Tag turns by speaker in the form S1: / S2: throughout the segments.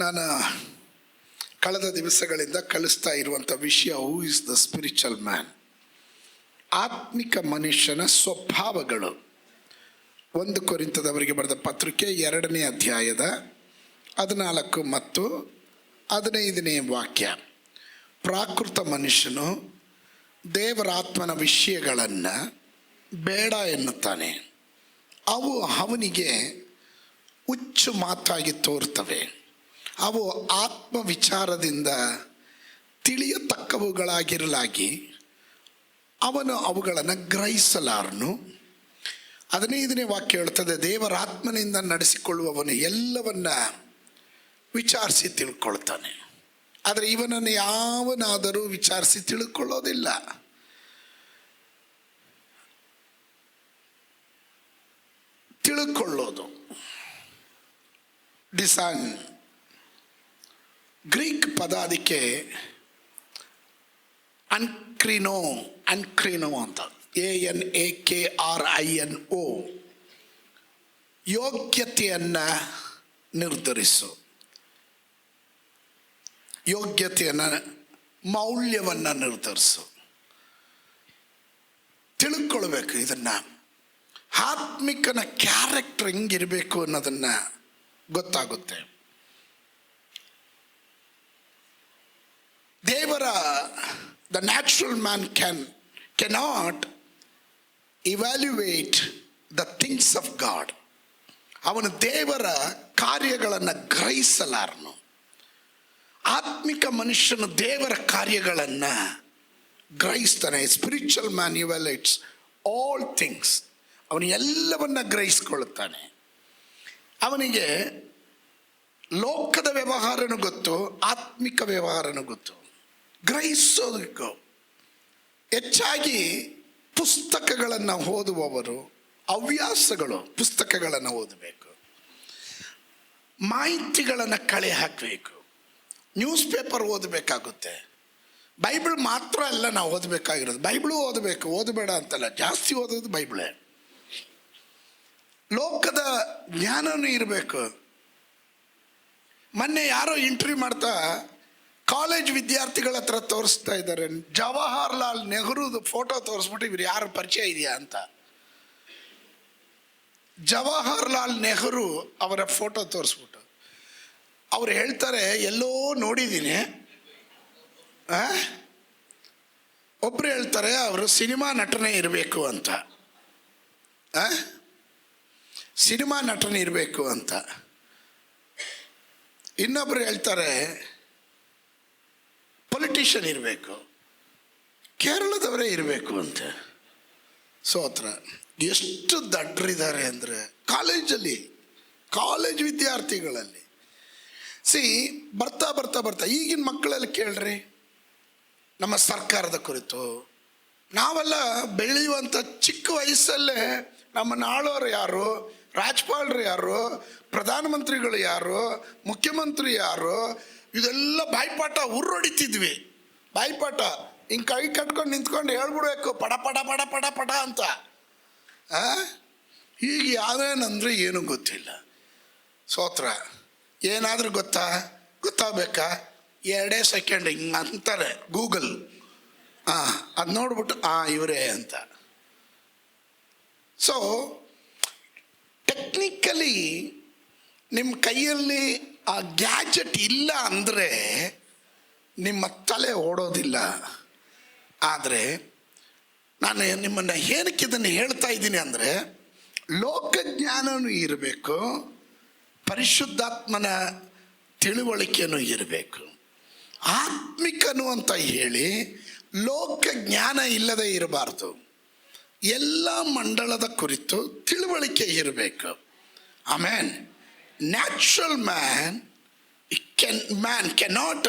S1: ನಾನು ಕಳೆದ ದಿವಸಗಳಿಂದ ಕಲಿಸ್ತಾ ಇರುವಂಥ ವಿಷಯ who is the spiritual man. ಆತ್ಮಿಕ ಮನುಷ್ಯನ ಸ್ವಭಾವಗಳು. 1 ಕೊರಿಂಥದವರಿಗೆ ಬರೆದ ಪತ್ರಿಕೆ 2ನೇ ಅಧ್ಯಾಯದ 14 ಮತ್ತು 15ನೇ ವಾಕ್ಯ. ಪ್ರಾಕೃತ ಮನುಷ್ಯನು ದೇವರಾತ್ಮನ ವಿಷಯಗಳನ್ನು ಬೇಡ ಎನ್ನುತ್ತಾನೆ. ಅವು ಅವನಿಗೆ ಹುಚ್ಚು ಮಾತಾಗಿ ತೋರ್ತವೆ. ಅವು ಆತ್ಮ ವಿಚಾರದಿಂದ ತಿಳಿಯತಕ್ಕವುಗಳಾಗಿರಲಾಗಿ ಅವನು ಅವುಗಳನ್ನು ಗ್ರಹಿಸಲಾರನು. 15ನೇ ವಾಕ್ಯ ಹೇಳ್ತದೆ, ದೇವರಾತ್ಮನಿಂದ ನಡೆಸಿಕೊಳ್ಳುವವನು ಎಲ್ಲವನ್ನ ವಿಚಾರಿಸಿ ತಿಳ್ಕೊಳ್ತಾನೆ. ಆದರೆ ಇವನನ್ನು ಯಾವನಾದರೂ ವಿಚಾರಿಸಿ ತಿಳ್ಕೊಳ್ಳೋದಿಲ್ಲ. ತಿಳ್ಕೊಳ್ಳೋದು ಡಿಸೈನ್ ಗ್ರೀಕ್ ಪದ, ಅದಕ್ಕೆ ಅನ್ಕ್ರಿನೋ ಅಂತ, ANAKRINO. ಯೋಗ್ಯತೆಯನ್ನು ನಿರ್ಧರಿಸು, ಯೋಗ್ಯತೆಯನ್ನು, ಮೌಲ್ಯವನ್ನು ನಿರ್ಧರಿಸು. ತಿಳ್ಕೊಳ್ಬೇಕು. ಇದನ್ನು ಆತ್ಮಿಕನ ಕ್ಯಾರೆಕ್ಟರ್ ಹೆಂಗಿರಬೇಕು ಅನ್ನೋದನ್ನು ಗೊತ್ತಾಗುತ್ತೆ. ದೇವರ the natural man cannot evaluate the things of God. ಅವನು ದೇವರ ಕಾರ್ಯಗಳನ್ನು ಗ್ರಹಿಸಲಾರನು. ಆತ್ಮಿಕ ಮನುಷ್ಯನು ದೇವರ ಕಾರ್ಯಗಳನ್ನು ಗ್ರಹಿಸ್ತಾನೆ. Spiritual man evaluates all things. ಅವನು ಎಲ್ಲವನ್ನ ಗ್ರಹಿಸ್ಕೊಳ್ಳುತ್ತಾನೆ. ಅವನಿಗೆ ಲೋಕದ ವ್ಯವಹಾರನೂ ಗೊತ್ತು, ಆತ್ಮಿಕ ವ್ಯವಹಾರನೂ ಗೊತ್ತು. ಗ್ರಹಿಸೋದಕ್ಕೂ ಹೆಚ್ಚಾಗಿ ಪುಸ್ತಕಗಳನ್ನು ಓದುವವರು ಹವ್ಯಾಸಗಳು. ಪುಸ್ತಕಗಳನ್ನು ಓದಬೇಕು, ಮಾಹಿತಿಗಳನ್ನು ಕಳೆ ಹಾಕಬೇಕು, ನ್ಯೂಸ್ ಪೇಪರ್ ಓದಬೇಕಾಗುತ್ತೆ. ಬೈಬಲ್ ಮಾತ್ರ ಅಲ್ಲ ನಾವು ಓದಬೇಕಾಗಿರೋದು, ಬೈಬಳು ಓದಬೇಕು, ಓದಬೇಡ ಅಂತಲ್ಲ, ಜಾಸ್ತಿ ಓದೋದು ಬೈಬಳೇ. ಲೋಕದ ಜ್ಞಾನನೂ ಇರಬೇಕು. ಮೊನ್ನೆ ಯಾರೋ ಇಂಟರ್ವ್ಯೂ ಮಾಡ್ತಾ ಕಾಲೇಜ್ ವಿದ್ಯಾರ್ಥಿಗಳ ಹತ್ರ ತೋರಿಸ್ತಾ ಇದ್ದಾರೆ, ಜವಾಹರ್ಲಾಲ್ ನೆಹರೂದು ಫೋಟೋ ತೋರಿಸ್ಬಿಟ್ಟು ಇವ್ರು ಯಾರು ಪರಿಚಯ ಇದೆಯಾ ಅಂತ. ಜವಾಹರ್ಲಾಲ್ ನೆಹರು ಅವರ ಫೋಟೋ ತೋರಿಸ್ಬಿಟ್ಟು ಅವ್ರು ಹೇಳ್ತಾರೆ, ಎಲ್ಲೋ ನೋಡಿದ್ದೀನಿ. ಒಬ್ರು ಹೇಳ್ತಾರೆ ಅವರು ಸಿನಿಮಾ ನಟನೆ ಇರಬೇಕು ಅಂತ, ಸಿನಿಮಾ ನಟನೆ ಇರಬೇಕು ಅಂತ. ಇನ್ನೊಬ್ರು ಹೇಳ್ತಾರೆ ಪೊಲಿಟಿಷಿಯನ್ ಇರಬೇಕು, ಕೇರಳದವರೇ ಇರಬೇಕು ಅಂತ. ಸೋತ್ರ ಎಷ್ಟು ದಡ್ರಿದ್ದಾರೆ ಅಂದರೆ ಕಾಲೇಜ್ ವಿದ್ಯಾರ್ಥಿಗಳಲ್ಲಿ. ಬರ್ತಾ ಈಗಿನ ಮಕ್ಕಳಲ್ಲಿ ಕೇಳ್ರಿ ನಮ್ಮ ಸರ್ಕಾರದ ಕುರಿತು. ನಾವೆಲ್ಲ ಬೆಳೆಯುವಂಥ ಚಿಕ್ಕ ವಯಸ್ಸಲ್ಲೇ ನಮ್ಮನ್ನು ಆಳೋರು ಯಾರು, ರಾಜ್ಯಪಾಲರು ಯಾರು, ಪ್ರಧಾನಮಂತ್ರಿಗಳು ಯಾರು, ಮುಖ್ಯಮಂತ್ರಿ ಯಾರು, ಇದೆಲ್ಲ ಬಾಯ್ಪಾಠ ಉರ್ರೊಡಿತಿದ್ವಿ. ಬಾಯ್ಪಾಠ ಹಿಂಗೆ ಕೈ ಕಟ್ಕೊಂಡು ನಿಂತ್ಕೊಂಡು ಹೇಳ್ಬಿಡ್ಬೇಕು ಪಡ ಪಡ ಪಡ ಪಡ ಪಡ ಅಂತ. ಈಗ ಯಾವ್ದೇನಂದ್ರೆ ಏನೂ ಗೊತ್ತಿಲ್ಲ. ಸೋತ್ರ ಏನಾದರೂ ಗೊತ್ತಾಗಬೇಕಾ? 2 ಸೆಕೆಂಡ್ ಹಿಂಗೆ ಅಂತಾರೆ ಗೂಗಲ್. ಅದು ನೋಡ್ಬಿಟ್ಟು ಇವರೇ ಅಂತ. ಸೊ ಟೆಕ್ನಿಕಲಿ ನಿಮ್ಮ ಕೈಯಲ್ಲಿ ಆ ಗ್ಯಾಜೆಟ್ ಇಲ್ಲ ಅಂದರೆ ನಿಮ್ಮ ತಲೆ ಓಡೋದಿಲ್ಲ. ಆದರೆ ನಾನು ನಿಮ್ಮನ್ನು ಏನಕ್ಕೆ ಇದನ್ನು ಹೇಳ್ತಾ ಇದ್ದೀನಿ ಅಂದರೆ, ಲೋಕಜ್ಞಾನವೂ ಇರಬೇಕು, ಪರಿಶುದ್ಧಾತ್ಮನ ತಿಳುವಳಿಕೆಯೂ ಇರಬೇಕು. ಆತ್ಮಿಕನು ಅಂತ ಹೇಳಿ ಲೋಕ ಜ್ಞಾನ ಇಲ್ಲದೆ ಇರಬಾರ್ದು. ಎಲ್ಲ ಮಂಡಳದ ಕುರಿತು ತಿಳುವಳಿಕೆ ಇರಬೇಕು. ಆಮೇನ್. Natural man cannot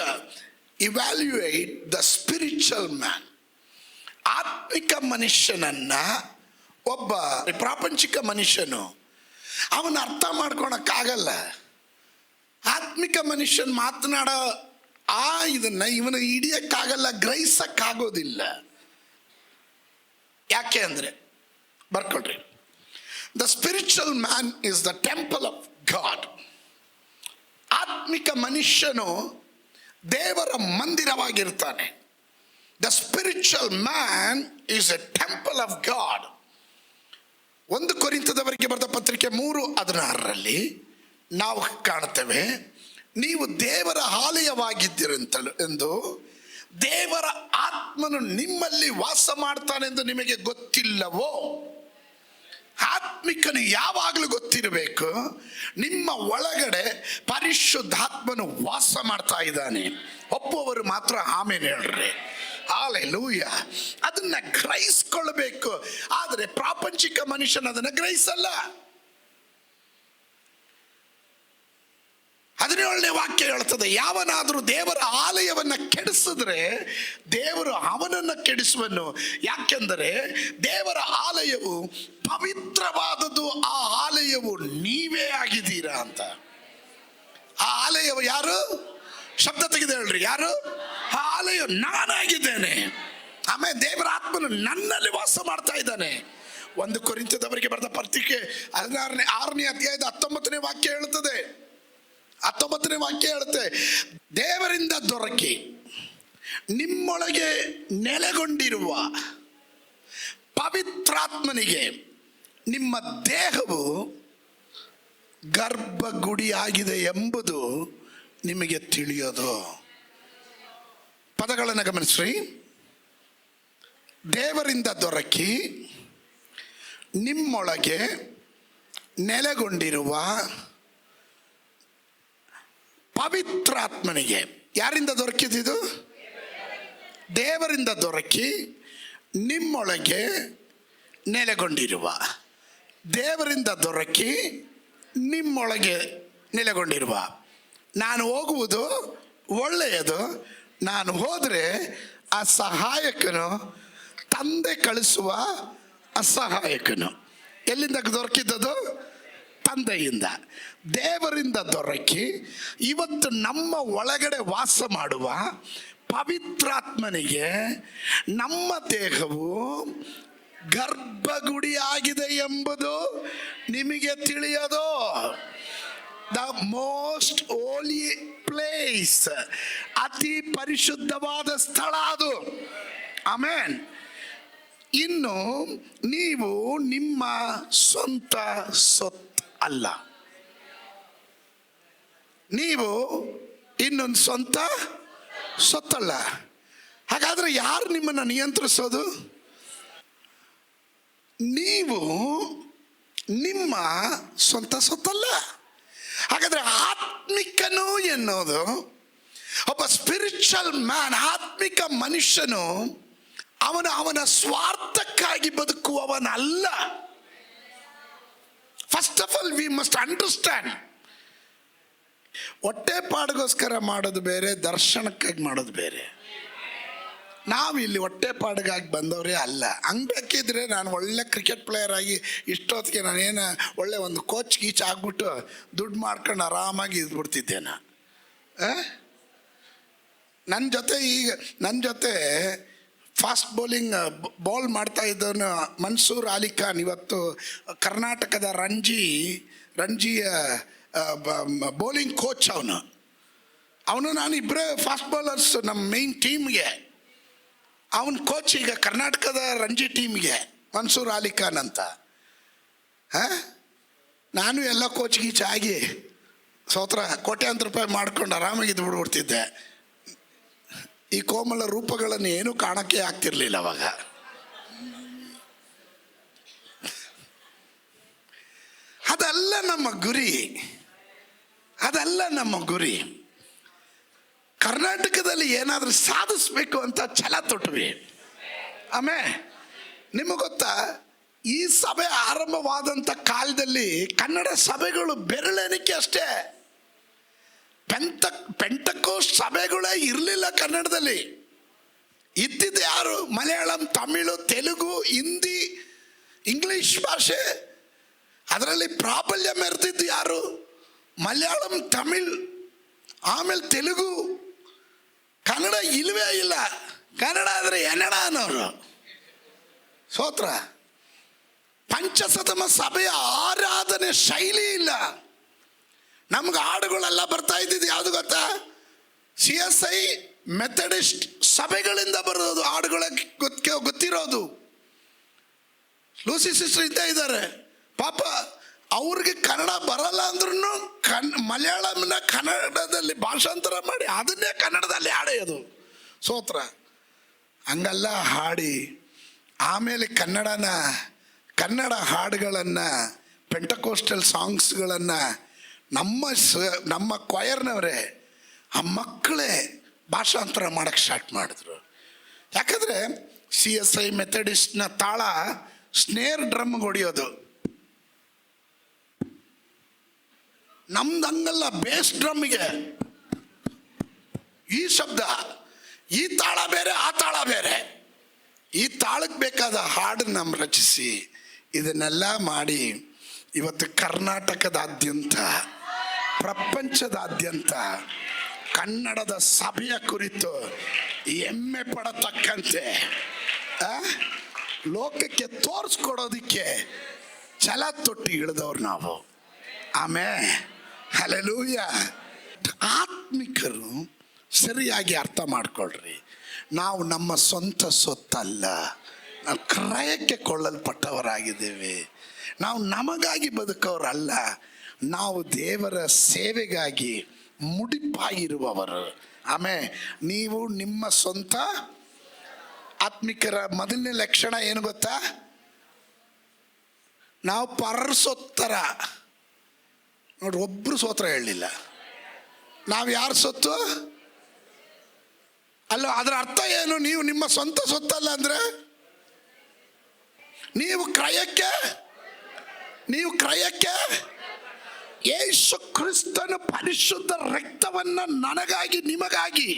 S1: evaluate the spiritual man. ಆತ್ಮಿಕ ಮನುಷ್ಯನನ್ನ ಒಬ್ಬ ಪ್ರಾಪಂಚಿಕ ಮನುಷ್ಯನು ಅವನ ಅರ್ಥ ಮಾಡ್ಕೊಳಕ್ಕಾಗಲ್ಲ. ಆತ್ಮಿಕ ಮನುಷ್ಯನ್ ಮಾತನಾಡೋ ಇದನ್ನ ಇವನು ಹಿಡಿಯಕ್ಕಾಗಲ್ಲ, ಗ್ರಹಿಸಕ್ಕಾಗೋದಿಲ್ಲ. ಯಾಕೆ ಅಂದರೆ ಬರ್ಕೊಳ್ರಿ, the spiritual man is the temple of God. ಆತ್ಮಿಕ ಮನುಷ್ಯನು ದೇವರ ಮಂದಿರವಾಗಿರ್ತಾನೆ. The spiritual man is a temple of God. 1 ಕೊರಿಂಥದವರಿಗೆ ಬರೆದ ಪತ್ರಿಕೆ 3:16 ನಾವು ಕಾಣುತ್ತೇವೆ, ನೀವು ದೇವರ ಆಲಯವಾಗಿದ್ದೀರಂತಲೂ ಎಂದು ದೇವರ ಆತ್ಮನು ನಿಮ್ಮಲ್ಲಿ ವಾಸ ಮಾಡ್ತಾನೆಂದು ನಿಮಗೆ ಗೊತ್ತಿಲ್ಲವೋ? ಆತ್ಮಿಕನು ಯಾವಾಗಲೂ ಗೊತ್ತಿರಬೇಕು, ನಿಮ್ಮ ಒಳಗಡೆ ಪರಿಶುದ್ಧಾತ್ಮನು ವಾಸ ಮಾಡ್ತಾ ಇದ್ದಾನೆ. ಒಪ್ಪುವವರು ಮಾತ್ರ ಆಮೇಲೆ ಹೇಳ್ರಿ. ಹಲ್ಲೆಲೂಯಾ. ಅದನ್ನ ಗ್ರಹಿಸ್ಕೊಳ್ಬೇಕು. ಆದರೆ ಪ್ರಾಪಂಚಿಕ ಮನುಷ್ಯನ ಅದನ್ನ ಗ್ರಹಿಸಲ್ಲ. 17ನೇ ವಾಕ್ಯ ಹೇಳ್ತದೆ, ಯಾವನಾದರೂ ದೇವರ ಆಲಯವನ್ನು ಕೆಡಿಸಿದ್ರೆ ದೇವರು ಅವನನ್ನು ಕೆಡಿಸುವನು. ಯಾಕೆಂದರೆ ದೇವರ ಆಲಯವು ಪವಿತ್ರವಾದದ್ದು, ಆ ಆಲಯವು ನೀವೇ ಆಗಿದ್ದೀರಾ ಅಂತ. ಆ ಆಲಯವು ಯಾರು? ಶಬ್ದ ತೆಗೆದು ಹೇಳ್ರಿ, ಯಾರು? ಆ ಆಲಯ ನಾನಾಗಿದ್ದೇನೆ. ಆಮೇಲೆ ದೇವರ ಆತ್ಮನು ನನ್ನಲ್ಲಿ ವಾಸ ಮಾಡ್ತಾ ಇದ್ದಾನೆ. 1 ಕೊರಿಂಥದವರಿಗೆ ಬರೆದ ಪತ್ರಿಕೆ 6ನೇ ಅಧ್ಯಾಯದ 19ನೇ ವಾಕ್ಯ ಹೇಳುತ್ತದೆ. 19ನೇ ವಾಕ್ಯ ಹೇಳುತ್ತೆ, ದೇವರಿಂದ ದೊರಕಿ ನಿಮ್ಮೊಳಗೆ ನೆಲೆಗೊಂಡಿರುವ ಪವಿತ್ರಾತ್ಮನಿಗೆ ನಿಮ್ಮ ದೇಹವು ಗರ್ಭಗುಡಿಯಾಗಿದೆ ಎಂಬುದು ನಿಮಗೆ ತಿಳಿಯೋದು. ಪದಗಳನ್ನು ಗಮನಿಸ್ರಿ. ದೇವರಿಂದ ದೊರಕಿ ನಿಮ್ಮೊಳಗೆ ನೆಲೆಗೊಂಡಿರುವ ಪವಿತ್ರಾತ್ಮನಿಗೆ. ಯಾರಿಂದ ದೊರಕಿದ್ದು? ದೇವರಿಂದ ದೊರಕಿ ನಿಮ್ಮೊಳಗೆ ನೆಲೆಗೊಂಡಿರುವ. ದೇವರಿಂದ ದೊರಕಿ ನಿಮ್ಮೊಳಗೆ ನೆಲೆಗೊಂಡಿರುವ. ನಾನು ಹೋಗುವುದು ಒಳ್ಳೆಯದು, ನಾನು ಹೋದರೆ ಆ ಸಹಾಯಕನು ತಂದೆ ಕಳಿಸುವ ಅಸಹಾಯಕನು. ಎಲ್ಲಿಂದ ದೊರಕಿದ್ದದು? ತಂದೆಯಿಂದ. ದೇವರಿಂದ ದೊರಕಿ ಇವತ್ತು ನಮ್ಮ ಒಳಗಡೆ ವಾಸ ಮಾಡುವ ಪವಿತ್ರಾತ್ಮನಿಗೆ ನಮ್ಮ ದೇಹವು ಗರ್ಭಗುಡಿಯಾಗಿದೆ ಎಂಬುದು ನಿಮಗೆ ತಿಳಿಯೋದು. ದ ಮೋಸ್ಟ್ ಹೋಲಿ ಪ್ಲೇಸ್, ಅತಿ ಪರಿಶುದ್ಧವಾದ ಸ್ಥಳ ಅದು. ಆಮೆನ್. ಇನ್ನು ನೀವು ನಿಮ್ಮ ಸ್ವಂತ ಸೊತ್ತು ಅಲ್ಲ. ನೀವು ಇನ್ನೊಂದು ಸ್ವಂತ ಸೊತ್ತಲ್ಲ. ಹಾಗಾದ್ರೆ ಯಾರು ನಿಮ್ಮನ್ನು ನಿಯಂತ್ರಿಸೋದು? ನೀವು ನಿಮ್ಮ ಸ್ವಂತ ಸೊತ್ತಲ್ಲ. ಹಾಗಾದ್ರೆ ಆತ್ಮಿಕನು ಎನ್ನುವುದು ಒಬ್ಬ ಸ್ಪಿರಿಚುವಲ್ ಮ್ಯಾನ್, ಆತ್ಮಿಕ ಮನುಷ್ಯನು ಅವನ ಸ್ವಾರ್ಥಕ್ಕಾಗಿ ಬದುಕುವವನಲ್ಲ. First of all we must understand. ಹೊಟ್ಟೆಪಾಡಿಗೋಸ್ಕರ ಮಾಡೋದು ಬೇರೆ, ದರ್ಶನಕ್ಕಾಗಿ ಮಾಡೋದು ಬೇರೆ. ನಾವು ಇಲ್ಲಿ ಹೊಟ್ಟೆಪಾಡಿಗಾಗಿ ಬಂದವರೇ ಅಲ್ಲ. ಹಂಗೆ ಬೇಕಿದ್ರೆ ನಾನು ಒಳ್ಳೆ ಕ್ರಿಕೆಟ್ ಪ್ಲೇಯರ್ ಆಗಿ ಇಷ್ಟೊತ್ತಿಗೆ ನಾನೇನು ಒಳ್ಳೆ ಒಂದು ಕೋಚ್ ಗೀಚ್ ಆಗ್ಬಿಟ್ಟು ದುಡ್ಡು ಮಾಡ್ಕೊಂಡು ಆರಾಮಾಗಿ ಇದ್ಬಿಡ್ತಿದ್ದೇನೆ. ನನ್ನ ಜೊತೆ ಫಾಸ್ಟ್ ಬೌಲ್ ಮಾಡ್ತಾ ಇದ್ದವನು ಮನ್ಸೂರ್ ಅಲಿ ಖಾನ್ ಇವತ್ತು ಕರ್ನಾಟಕದ ರಂಜಿಯ ಬೌಲಿಂಗ್ ಕೋಚ್. ಅವನು ನಾನು ಇಬ್ಬರೇ ಫಾಸ್ಟ್ ಬೌಲರ್ಸ್ ನಮ್ಮ ಮೇನ್ ಟೀಮ್ಗೆ. ಅವನ ಕೋಚ್ ಈಗ ಕರ್ನಾಟಕದ ರಂಜಿ ಟೀಮ್ಗೆ ಮನ್ಸೂರ್ ಅಲಿ ಖಾನ್ ಅಂತ. ನಾನು ಎಲ್ಲ ಕೋಚ್ ಗೀಚ್ ಆಗಿ ಕೋಟ್ಯಾಂತರ ರೂಪಾಯಿ ಮಾಡ್ಕೊಂಡು ಆರಾಮಾಗಿ ಇದ್ದು ಬಿಡ್ಬಿಡ್ತಿದ್ದೆ. ಈ ಕೋಮಲ ರೂಪಗಳನ್ನು ಏನೂ ಕಾಣಕ್ಕೆ ಆಗ್ತಿರ್ಲಿಲ್ಲ ಅವಾಗ. ಅದಲ್ಲ ನಮ್ಮ ಗುರಿ, ಅದಲ್ಲ ನಮ್ಮ ಗುರಿ. ಕರ್ನಾಟಕದಲ್ಲಿ ಏನಾದರೂ ಸಾಧಿಸ್ಬೇಕು ಅಂತ ಛಲ ತೊಟ್ವಿ. ಆಮೇಲೆ ನಿಮಗೆ ಗೊತ್ತಾ, ಈ ಸಭೆ ಆರಂಭವಾದಂಥ ಕಾಲದಲ್ಲಿ ಕನ್ನಡ ಸಭೆಗಳು ಬೆರಳೆಣಿಕೆ ಅಷ್ಟೇ. ಪೆಂಟಕೋಸ್ಟ್ ಸಭೆಗಳೇ ಇರಲಿಲ್ಲ ಕನ್ನಡದಲ್ಲಿ. ಇದ್ದಿದ್ದು ಯಾರು? ಮಲಯಾಳಂ, ತಮಿಳು, ತೆಲುಗು, ಹಿಂದಿ, ಇಂಗ್ಲಿಷ್ ಭಾಷೆ. ಅದರಲ್ಲಿ ಪ್ರಾಬಲ್ಯ ಮೆರೆದಿದ್ದು ಯಾರು? ಮಲಯಾಳಂ, ತಮಿಳ್, ಆಮೇಲೆ ತೆಲುಗು. ಕನ್ನಡ ಇಲ್ಲವೇ ಇಲ್ಲ. ಕನ್ನಡ ಅಂದರೆ ಎನ್ನಡ ಅನ್ನೋರು. ಸ್ತೋತ್ರ. ಪಂಚಸತಮ ಸಭೆಯ ಆರಾಧನೆ ಶೈಲಿ ಇಲ್ಲ. ನಮ್ಗೆ ಹಾಡುಗಳೆಲ್ಲ ಬರ್ತಾ ಇದ್ದಿದ್ದು ಯಾವುದು ಗೊತ್ತಾ? CSI ಮೆಥಡಿಸ್ಟ್ ಸಭೆಗಳಿಂದ ಬರೋದು ಹಾಡುಗಳ ಗೊತ್ತಿರೋದು. ಲೂಸಿ ಸಿಸ್ಟರ್ ಇದ್ದೇ ಇದ್ದಾರೆ ಪಾಪ, ಅವ್ರಿಗೆ ಕನ್ನಡ ಬರಲ್ಲ ಅಂದ್ರೂ ಮಲಯಾಳಂನ ಕನ್ನಡದಲ್ಲಿ ಭಾಷಾಂತರ ಮಾಡಿ ಅದನ್ನೇ ಕನ್ನಡದಲ್ಲಿ ಹಾಡೋದು ಸ್ತೋತ್ರ. ಹಂಗಲ್ಲ ಹಾಡಿ ಆಮೇಲೆ ಕನ್ನಡ ಹಾಡುಗಳನ್ನು, ಪೆಂಟಕೋಸ್ಟಲ್ ಸಾಂಗ್ಸ್ಗಳನ್ನು ನಮ್ಮ ಕ್ವಯರ್ನವರೇ ಆ ಮಕ್ಕಳೇ ಭಾಷಾಂತರ ಮಾಡೋಕ್ಕೆ ಸ್ಟಾರ್ಟ್ ಮಾಡಿದ್ರು. ಯಾಕಂದರೆ CSI ಮೆಥಡಿಸ್ಟ್ನ ತಾಳ ಸ್ನೇರ್ ಡ್ರಮ್ಗೆ ಹೊಡೆಯೋದು, ನಮ್ದು ಹಂಗಲ್ಲ, ಬೇಸ್ ಡ್ರಮ್ಗೆ ಈ ಶಬ್ದ, ಈ ತಾಳ ಬೇರೆ ಆ ತಾಳ ಬೇರೆ, ಈ ತಾಳಕ್ಕೆ ಬೇಕಾದ ಹಾಡನ್ನು ರಚಿಸಿ ಇದನ್ನೆಲ್ಲ ಮಾಡಿ ಇವತ್ತು ಕರ್ನಾಟಕದಾದ್ಯಂತ, ಪ್ರಪಂಚದಾದ್ಯಂತ ಕನ್ನಡದ ಸಭೆಯ ಕುರಿತು ಹೆಮ್ಮೆ ಪಡತಕ್ಕಂತೆ ಲೋಕಕ್ಕೆ ತೋರಿಸ್ಕೊಡೋದಕ್ಕೆ ಛಲ ತೊಟ್ಟಿ ಇಳಿದವ್ರು ನಾವು. ಆಮೇಲೆ ಹಲ್ಲೆಲೂಯ. ಆತ್ಮಿಕರು ಸರಿಯಾಗಿ ಅರ್ಥ ಮಾಡ್ಕೊಳ್ರಿ, ನಾವು ನಮ್ಮ ಸ್ವಂತ ಸೊತ್ತಲ್ಲ, ನಾವು ಕ್ರಯಕ್ಕೆ ಕೊಳ್ಳಲ್ಪಟ್ಟವರಾಗಿದ್ದೇವೆ. ನಾವು ನಮಗಾಗಿ ಬದುಕೋರಲ್ಲ, ನಾವು ದೇವರ ಸೇವೆಗಾಗಿ ಮುಡಿಪಾಗಿರುವವರು. ಆಮೇಲೆ ನೀವು ನಿಮ್ಮ ಸ್ವಂತ. ಆತ್ಮಿಕರ ಮೊದಲನೇ ಲಕ್ಷಣ ಏನು ಗೊತ್ತಾ? ನಾವು ಪರರ ಸೊತ್ತರ ನೋಡ್ರಿ, ಒಬ್ರು ಸೋತ್ರ ಹೇಳಲಿಲ್ಲ. ನಾವು ಯಾರ ಸೊತ್ತು ಅಲ್ಲ, ಅದರ ಅರ್ಥ ಏನು? ನೀವು ನಿಮ್ಮ ಸ್ವಂತ ಸೊತ್ತಲ್ಲ ಅಂದ್ರೆ ನೀವು ಕ್ರಯಕ್ಕೆ ಯೇಸು ಕ್ರಿಸ್ತನ ಪರಿಶುದ್ಧ ರಕ್ತವನ್ನ ನನಗಾಗಿ ನಿಮಗಾಗಿ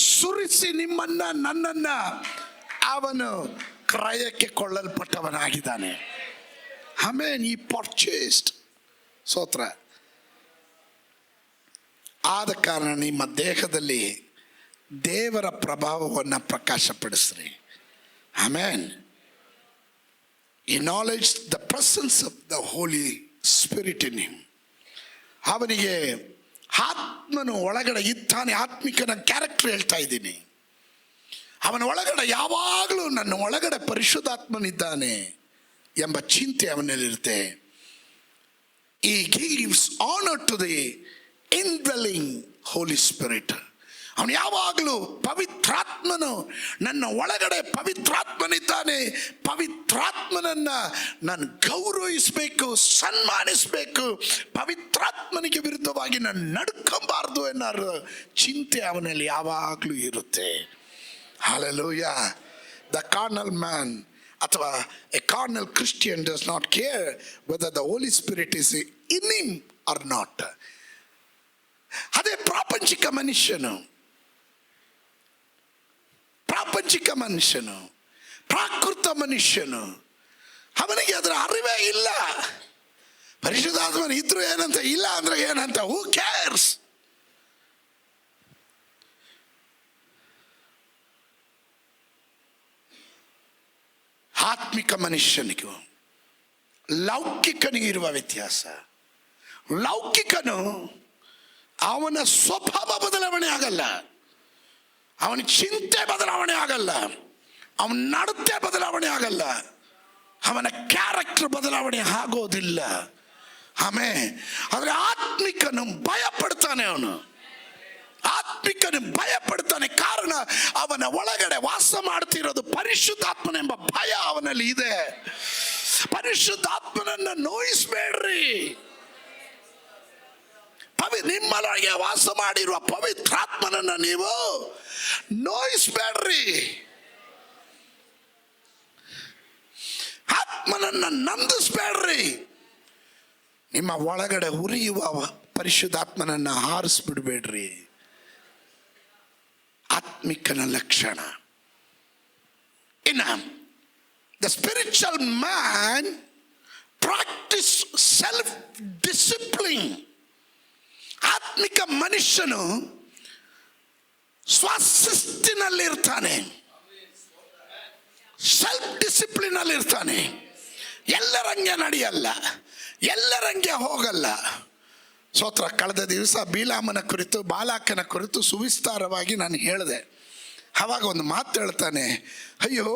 S1: ಸುರಿಸಿ ನನ್ನನ್ನ ಅವನು ಕ್ರಯಕ್ಕೆ ಕೊಳ್ಳಲ್ಪಟ್ಟವನಾಗಿದ್ದಾನೆ. ಆಮೇಲೆ ಈ ಪರ್ಚೇಸ್ಡ್ ಸ್ತೋತ್ರ. ಆದ ಕಾರಣ ನಿಮ್ಮ ದೇಹದಲ್ಲಿ ದೇವರ ಪ್ರಭಾವವನ್ನು ಪ್ರಕಾಶಪಡಿಸ್ರಿ. ಆಮೇನ್. Acknowledge the presence of the Holy Spirit in him. ಅವನಿಗೆ ಆತ್ಮನು ಒಳಗಡೆ ಇದ್ದಾನೆ. ಆತ್ಮಿಕನ ಕ್ಯಾರೆಕ್ಟರ್ ಹೇಳ್ತಾ ಇದ್ದೀನಿ. ಅವನ ಒಳಗಡೆ ಯಾವಾಗಲೂ ನನ್ನ ಒಳಗಡೆ ಪರಿಶುದ್ಧಾತ್ಮನಿದ್ದಾನೆ ಎಂಬ ಚಿಂತೆ ಅವನಲ್ಲಿರುತ್ತೆ. He gives honor to the indwelling Holy Spirit. ಅವನು ಯಾವಾಗಲೂ ಪವಿತ್ರಾತ್ಮನು ನನ್ನ ಒಳಗಡೆ ಪವಿತ್ರಾತ್ಮನಿದ್ದಾನೆ, ಪವಿತ್ರಾತ್ಮನನ್ನ ನಾನು ಗೌರವಿಸಬೇಕು, ಸನ್ಮಾನಿಸಬೇಕು, ಪವಿತ್ರಾತ್ಮನಿಗೆ ವಿರುದ್ಧವಾಗಿ ನಾನು ನಡ್ಕೊಂಬಾರ್ದು ಎನ್ನೋ ಚಿಂತೆ ಅವನಲ್ಲಿ ಯಾವಾಗಲೂ ಇರುತ್ತೆ. Hallelujah. The carnal man ಅಥವಾ a carnal Christian does not care whether the Holy Spirit is in him or not. ಅದೇ ಪ್ರಾಪಂಚಿಕ ಮನುಷ್ಯನು, ಪ್ರಾಕೃತ ಮನುಷ್ಯನು, ಅವನಿಗೆ ಅದರ ಅರಿವೇ ಇಲ್ಲ. ಪರಿಶುದ್ಧಾತ್ಮನ ಇದ್ರು ಏನಂತ, ಇಲ್ಲ ಅಂದ್ರೆ ಏನಂತ, ಹೂ ಕೇರ್ಸ್? ಆತ್ಮಿಕ ಮನುಷ್ಯನಿಗೂ ಲೌಕಿಕನಿಗೂ ಇರುವ ವ್ಯತ್ಯಾಸ. ಲೌಕಿಕನು ಅವನ ಸ್ವಭಾವ ಬದಲಾವಣೆ ಆಗಲ್ಲ, ಅವನ ಚಿಂತೆ ಬದಲಾವಣೆ ಆಗಲ್ಲ, ಅವನ ನಡತೆ ಬದಲಾವಣೆ ಆಗಲ್ಲ, ಅವನ ಕ್ಯಾರೆಕ್ಟರ್ ಬದಲಾವಣೆ ಆಗೋದಿಲ್ಲ. ಆಮೇಲೆ ಆದರೆ ಆತ್ಮಿಕನು ಭಯ ಪಡ್ತಾನೆ. ಆತ್ಮಿಕನು ಭಯ ಪಡ್ತಾನೆ. ಕಾರಣ ಅವನ ಒಳಗಡೆ ವಾಸ ಮಾಡ್ತಿರೋದು ಪರಿಶುದ್ಧಾತ್ಮನೆಂಬ ಭಯ ಅವನಲ್ಲಿ ಇದೆ. ಪರಿಶುದ್ಧಾತ್ಮನನ್ನ ನೋಯಿಸ್ಬೇಡ್ರಿ. ನಿಮ್ಮೊಳಗೆ ವಾಸ ಮಾಡಿರುವ ಪವಿತ್ರಾತ್ಮನನ್ನ ನೀವು ನೋಯಿಸ್ಬೇಡ್ರಿ. ಆತ್ಮನನ್ನ ನಂದಿಸ್ಬೇಡ್ರಿ. ನಿಮ್ಮ ಒಳಗಡೆ ಉರಿಯುವ ಪರಿಶುದ್ಧಾತ್ಮನನ್ನ ಹಾರಿಸ್ಬಿಡ್ಬೇಡ್ರಿ. ಆತ್ಮಿಕನ ಲಕ್ಷಣ. ಇನ್ನ the spiritual man practice self discipline. ಆತ್ಮಿಕ ಮನುಷ್ಯನು ಸ್ವಶಿಸ್ತಿನಲ್ಲಿರ್ತಾನೆ, ಸೆಲ್ಫ್ ಡಿಸಿಪ್ಲಿನ್ ಅಲ್ಲಿ ಇರ್ತಾನೆ. ಎಲ್ಲರಂಗೆ ನಡೆಯಲ್ಲ, ಎಲ್ಲರಂಗೆ ಹೋಗಲ್ಲ. ಸ್ತೋತ್ರ. ಕಳೆದ ದಿವಸ ಬೀಲಾಮನ ಕುರಿತು ಬಾಲಾಕನ ಕುರಿತು ಸುವಿಸ್ತಾರವಾಗಿ ನಾನು ಹೇಳಿದೆ. ಆವಾಗ ಒಂದು ಮಾತು ಹೇಳ್ತಾನೆ, ಅಯ್ಯೋ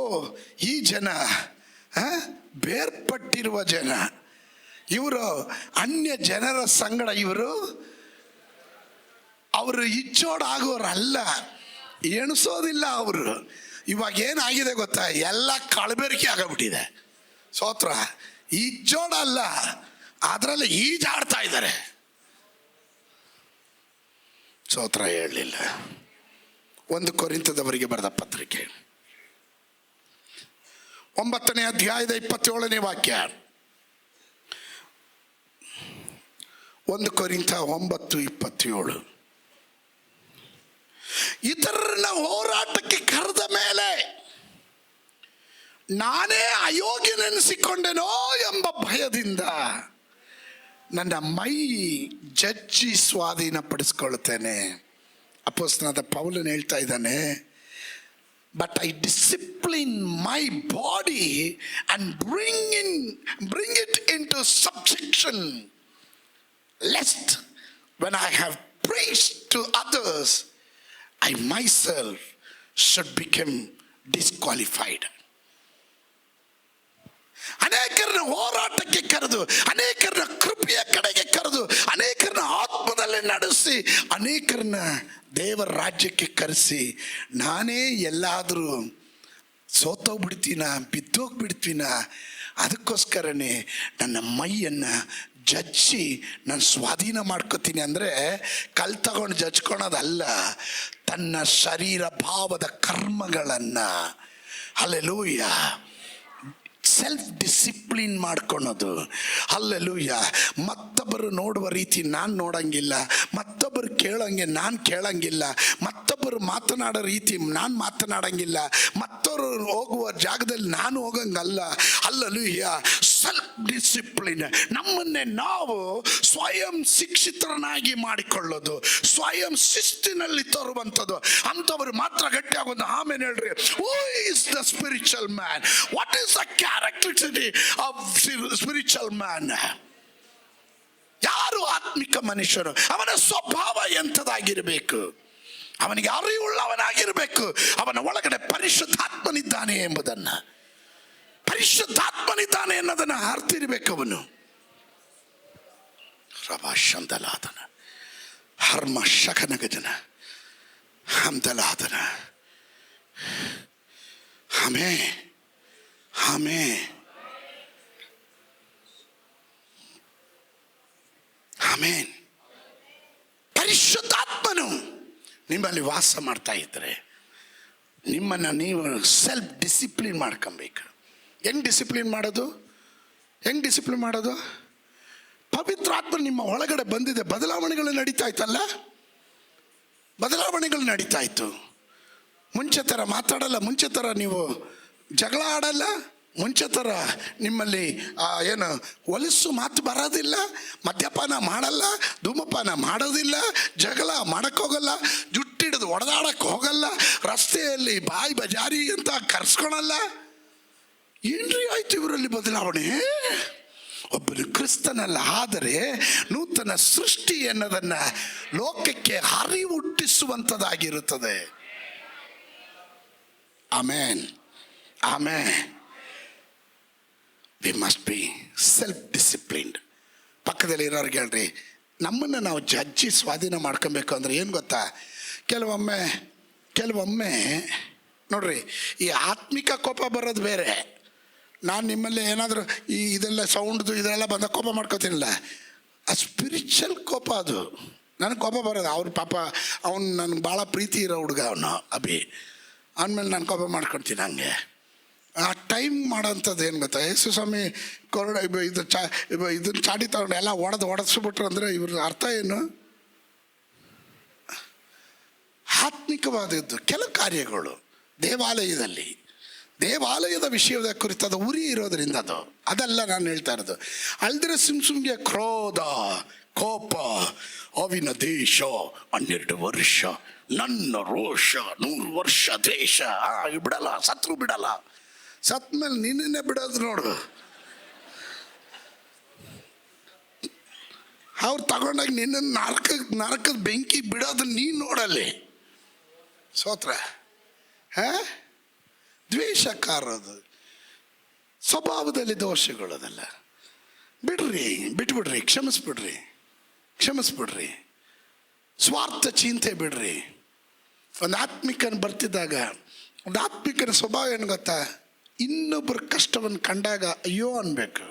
S1: ಈ ಜನ ಬೇರ್ಪಟ್ಟಿರುವ ಜನ, ಇವರು ಅನ್ಯ ಜನರ ಸಂಗಡ ಅವರು ಇಚ್ಚೋಡಾಗೋರಲ್ಲ, ಎಣಿಸೋದಿಲ್ಲ ಅವರು. ಇವಾಗ ಏನಾಗಿದೆ ಗೊತ್ತಾ, ಎಲ್ಲ ಕಳಬೇರಿಕೆ ಆಗಬಿಟ್ಟಿದೆ. ಸ್ತೋತ್ರ. ಇಚ್ಚೋಡಲ್ಲ, ಅದರಲ್ಲಿ ಈಜಾಡ್ತಾ ಇದ್ದಾರೆ. ಸ್ತೋತ್ರ. ಹೇಳಲಿಲ್ಲ. 1 ಕೊರಿಂಥದವರಿಗೆ ಬರೆದ ಪತ್ರಿಕೆ 9ನೇ ಅಧ್ಯಾಯದ 27ನೇ ವಾಕ್ಯ. 1 ಕೊರಿಂಥ 9:27. ಇತರರನ್ನ ಹೋರಾಟಕ್ಕೆ ಕರೆದ ಮೇಲೆ ನಾನೇ ಅಯೋಗ್ಯನೆನಿಸಿಕೊಂಡೆನೋ ಎಂಬ ಭಯದಿಂದ ನನ್ನ ಮೈ ಜಜ್ಜಿ ಸ್ವಾಧೀನಪಡಿಸ್ಕೊಳ್ತೇನೆ. ಅಪೊಸ್ತಲನಾದ ಪೌಲನು ಹೇಳ್ತಾ ಇದ್ದಾನೆ, but I discipline my body and bring it into subjection, lest when I have preached to others I myself should become disqualified. ಅನೇಕರನ್ನ ಹೋರಾಟಕ್ಕೆ ಕರೆದು, ಅನೇಕರನ್ನ ಕೃಪೆಯ ಕಡೆಗೆ ಕರೆದು, ಅನೇಕರನ್ನ ಆತ್ಮದಲ್ಲಿ ನಡೆಸಿ, ಅನೇಕರನ್ನ ದೇವರ ರಾಜ್ಯಕ್ಕೆ ಕರೆಸಿ, ನಾನೇ ಎಲ್ಲಾದರೂ ಸೋತೋಗ್ಬಿಡ್ತೀನ, ಬಿದ್ದೋಗ್ಬಿಡ್ತೀನ, ಅದಕ್ಕೋಸ್ಕರನೇ ನನ್ನ ಮೈಯನ್ನು ಜಜ್ಜಿ ನಾನು ಸ್ವಾಧೀನ ಮಾಡ್ಕೋತೀನಿ. ಅಂದರೆ ಕಲ್ ತಗೊಂಡು ಜಜ್ಕೊಳೋದಲ್ಲ, ತನ್ನ ಶರೀರ ಭಾವದ ಕರ್ಮಗಳನ್ನು, ಹಲ್ಲೆಲೂಯ, ಸೆಲ್ಫ್ ಡಿಸಿಪ್ಲಿನ್ ಮಾಡ್ಕೊಳೋದು. ಹಲ್ಲೆಲೂಯ. ಮತ್ತೊಬ್ಬರು ನೋಡುವ ರೀತಿ ನಾನು ನೋಡಂಗಿಲ್ಲ, ಮತ್ತೊಬ್ಬರು ಕೇಳಂಗೆ ನಾನು ಕೇಳಂಗಿಲ್ಲ, ಮತ್ತೊಬ್ಬರು ಮಾತನಾಡೋ ರೀತಿ ನಾನು ಮಾತನಾಡಂಗಿಲ್ಲ, ಮತ್ತವರು ಹೋಗುವ ಜಾಗದಲ್ಲಿ ನಾನು ಹೋಗಂಗಲ್ಲ. ಹಲ್ಲೆಲೂಯ. Self discipline. ನಮ್ಮನ್ನೇ ನಾವು ಸ್ವಯಂ ಶಿಕ್ಷಿತರನ್ನಾಗಿ ಮಾಡಿಕೊಳ್ಳೋದು, ಸ್ವಯಂ ಶಿಸ್ತಿನಲ್ಲಿ ತರುವಂಥದ್ದು. ಅಂಥವ್ರು ಮಾತ್ರ ಗಟ್ಟಿ ಆಗೋದು. ಆಮೇಲೆ ಹೇಳ್ರಿ, ಹೂ is the spiritual man? What is the characteristic of spiritual man? ಯಾರು ಆತ್ಮಿಕ ಮನುಷ್ಯರು? ಅವನ ಸ್ವಭಾವ ಎಂಥದಾಗಿರಬೇಕು? ಅವನಿಗೆ ಅರಿವುಳ್ಳವನಾಗಿರಬೇಕು. ಅವನ ಒಳಗಡೆ ಪರಿಶುದ್ಧಾತ್ಮನಿದ್ದಾನೆ ಎಂಬುದನ್ನು, ಪರಿಶುದ್ಧಾತ್ಮನಿದ್ದಾನೆ ಅನ್ನೋದನ್ನು ಅರ್ತಿರ್ಬೇಕು ಅವನು. ರಭಾಶಂದಲಾದನ ಹರ್ಮ ಶಕನಗಜನ ಹಂದಲಾದನ. ಆಮೇ ಆಮೇ ಆಮೇನ್. ಪರಿಶುದ್ಧಾತ್ಮನು ನಿಮ್ಮಲ್ಲಿ ವಾಸ ಮಾಡ್ತಾ ಇದ್ರೆ ನಿಮ್ಮನ್ನು ನೀವು ಸೆಲ್ಫ್ ಡಿಸಿಪ್ಲಿನ್ ಮಾಡ್ಕೊಬೇಕು. ಹೆಂಗೆ ಡಿಸಿಪ್ಲಿನ್ ಮಾಡೋದು? ಪವಿತ್ರ ಆತ್ಮ ನಿಮ್ಮ ಒಳಗಡೆ ಬಂದಿದೆ. ಬದಲಾವಣೆಗಳು ನಡೀತಾ ಇತ್ತಲ್ಲ, ಬದಲಾವಣೆಗಳು ನಡೀತಾ ಇತ್ತು. ಮುಂಚೆ ಥರ ಮಾತಾಡಲ್ಲ, ಮುಂಚೆ ಥರ ನೀವು ಜಗಳ ಆಡಲ್ಲ, ಮುಂಚೆ ಥರ ನಿಮ್ಮಲ್ಲಿ ಏನು ಹೊಲಸು ಮಾತು ಬರೋದಿಲ್ಲ, ಮದ್ಯಪಾನ ಮಾಡಲ್ಲ, ಧೂಮಪಾನ ಮಾಡೋದಿಲ್ಲ, ಜಗಳ ಮಾಡೋಕ್ಕೋಗಲ್ಲ, ಜುಟ್ಟಿಡಿದು ಹೊಡೆದಾಡಕ್ಕೆ ಹೋಗಲ್ಲ, ರಸ್ತೆಯಲ್ಲಿ ಬಾಯಿ ಬಜಾರಿ ಅಂತ ಕರ್ಸ್ಕೊಳಲ್ಲ. ಏನ್ರಿ ಆಯ್ತು ಇವರಲ್ಲಿ ಬದಲಾವಣೆ? ಒಬ್ಬನು ಕ್ರಿಸ್ತನಲ್ಲ, ಆದರೆ ನೂತನ ಸೃಷ್ಟಿ ಎನ್ನುವುದನ್ನು ಲೋಕಕ್ಕೆ ಅರಿವುಟ್ಟಿಸುವಂಥದ್ದಾಗಿರುತ್ತದೆ. ಆಮೇನ್ ಆಮೇನ್. We must be self disciplined. ಪಕ್ಕದಲ್ಲಿ ಇರೋರ್ಗೆ ಹೇಳ್ರಿ, ನಮ್ಮನ್ನು ನಾವು ಜಜ್ಜಿ ಸ್ವಾಧೀನ ಮಾಡ್ಕೊಬೇಕು ಅಂದರೆ ಏನು ಗೊತ್ತಾ? ಕೆಲವೊಮ್ಮೆ ನೋಡ್ರಿ, ಈ ಆತ್ಮಿಕ ಕೋಪ ಬರೋದು ಬೇರೆ. ನಾನು ನಿಮ್ಮಲ್ಲಿ ಏನಾದರೂ ಇದೆಲ್ಲ ಸೌಂಡ್ದು ಇದೆಲ್ಲ ಬಂದ ಕೋಪ ಮಾಡ್ಕೋತೀನಿಲ್ಲ, ಆ ಸ್ಪಿರಿಚುವಲ್ ಕೋಪ ಅದು. ನನಗೆ ಕೋಪ ಬರೋದು. ಅವ್ರ ಪಾಪ ಅವ್ನು ನನಗೆ ಭಾಳ ಪ್ರೀತಿ ಇರೋ ಹುಡುಗ, ಅವನು ಅಭಿ. ಆಮೇಲೆ ನಾನು ಕೋಪ ಮಾಡ್ಕೊಳ್ತೀನಿ. ಹಂಗೆ ಆ ಟೈಮ್ ಮಾಡೋಂಥದ್ದು ಏನು ಗೊತ್ತಾ? ಯೇಸು ಸ್ವಾಮಿ ಇದನ್ನು ಚಾಟಿ ತಗೊಂಡು ಎಲ್ಲ ಒಡೆಸ್ಬಿಟ್ರು ಅಂದರೆ ಇವ್ರ ಅರ್ಥ ಏನು? ಆತ್ಮಿಕವಾದದ್ದು ಕೆಲವು ಕಾರ್ಯಗಳು ದೇವಾಲಯದ ವಿಷಯದ ಕುರಿತಾದ ಉರಿ ಇರೋದ್ರಿಂದ ಅದೆಲ್ಲ ನಾನು ಹೇಳ್ತಾ ಇರೋದು. ಅಲ್ದಿರ ಸುಮ್ಗೆ ಕ್ರೋಧ, ಕೋಪ, ಅವಿನ ದೇಶ 12 ವರ್ಷ, ನನ್ನ ರೋಷ 100 ವರ್ಷ ದ್ವೇಷ, ಬಿಡಲ್ಲ, ಸತ್ರು ಬಿಡಲ್ಲ, ಸತ್ ಮೇಲೆ ನಿನ್ನೆ ಬಿಡೋದು ನೋಡು. ಅವ್ರು ತಗೊಂಡಾಗ ನಿನ್ನ ನರಕದ ಬೆಂಕಿ ಬಿಡೋದು ನೀನು ನೋಡಲ್ಲಿ. ಸ್ತೋತ್ರ. ದ್ವೇಷಕಾರದು, ಸ್ವಭಾವದಲ್ಲಿ ದೋಷಗಳದಲ್ಲ. ಬಿಟ್ಬಿಡ್ರಿ, ಕ್ಷಮಿಸ್ಬಿಡ್ರಿ. ಸ್ವಾರ್ಥ ಚಿಂತೆ ಬಿಡ್ರಿ. ಒಂದು ಆತ್ಮಿಕನ ಬರ್ತಿದ್ದಾಗ ಒಂದು ಆತ್ಮಿಕನ ಸ್ವಭಾವ ಏನು ಗೊತ್ತಾ? ಇನ್ನೊಬ್ಬರ ಕಷ್ಟವನ್ನು ಕಂಡಾಗ ಅಯ್ಯೋ ಅನ್ಬೇಕು.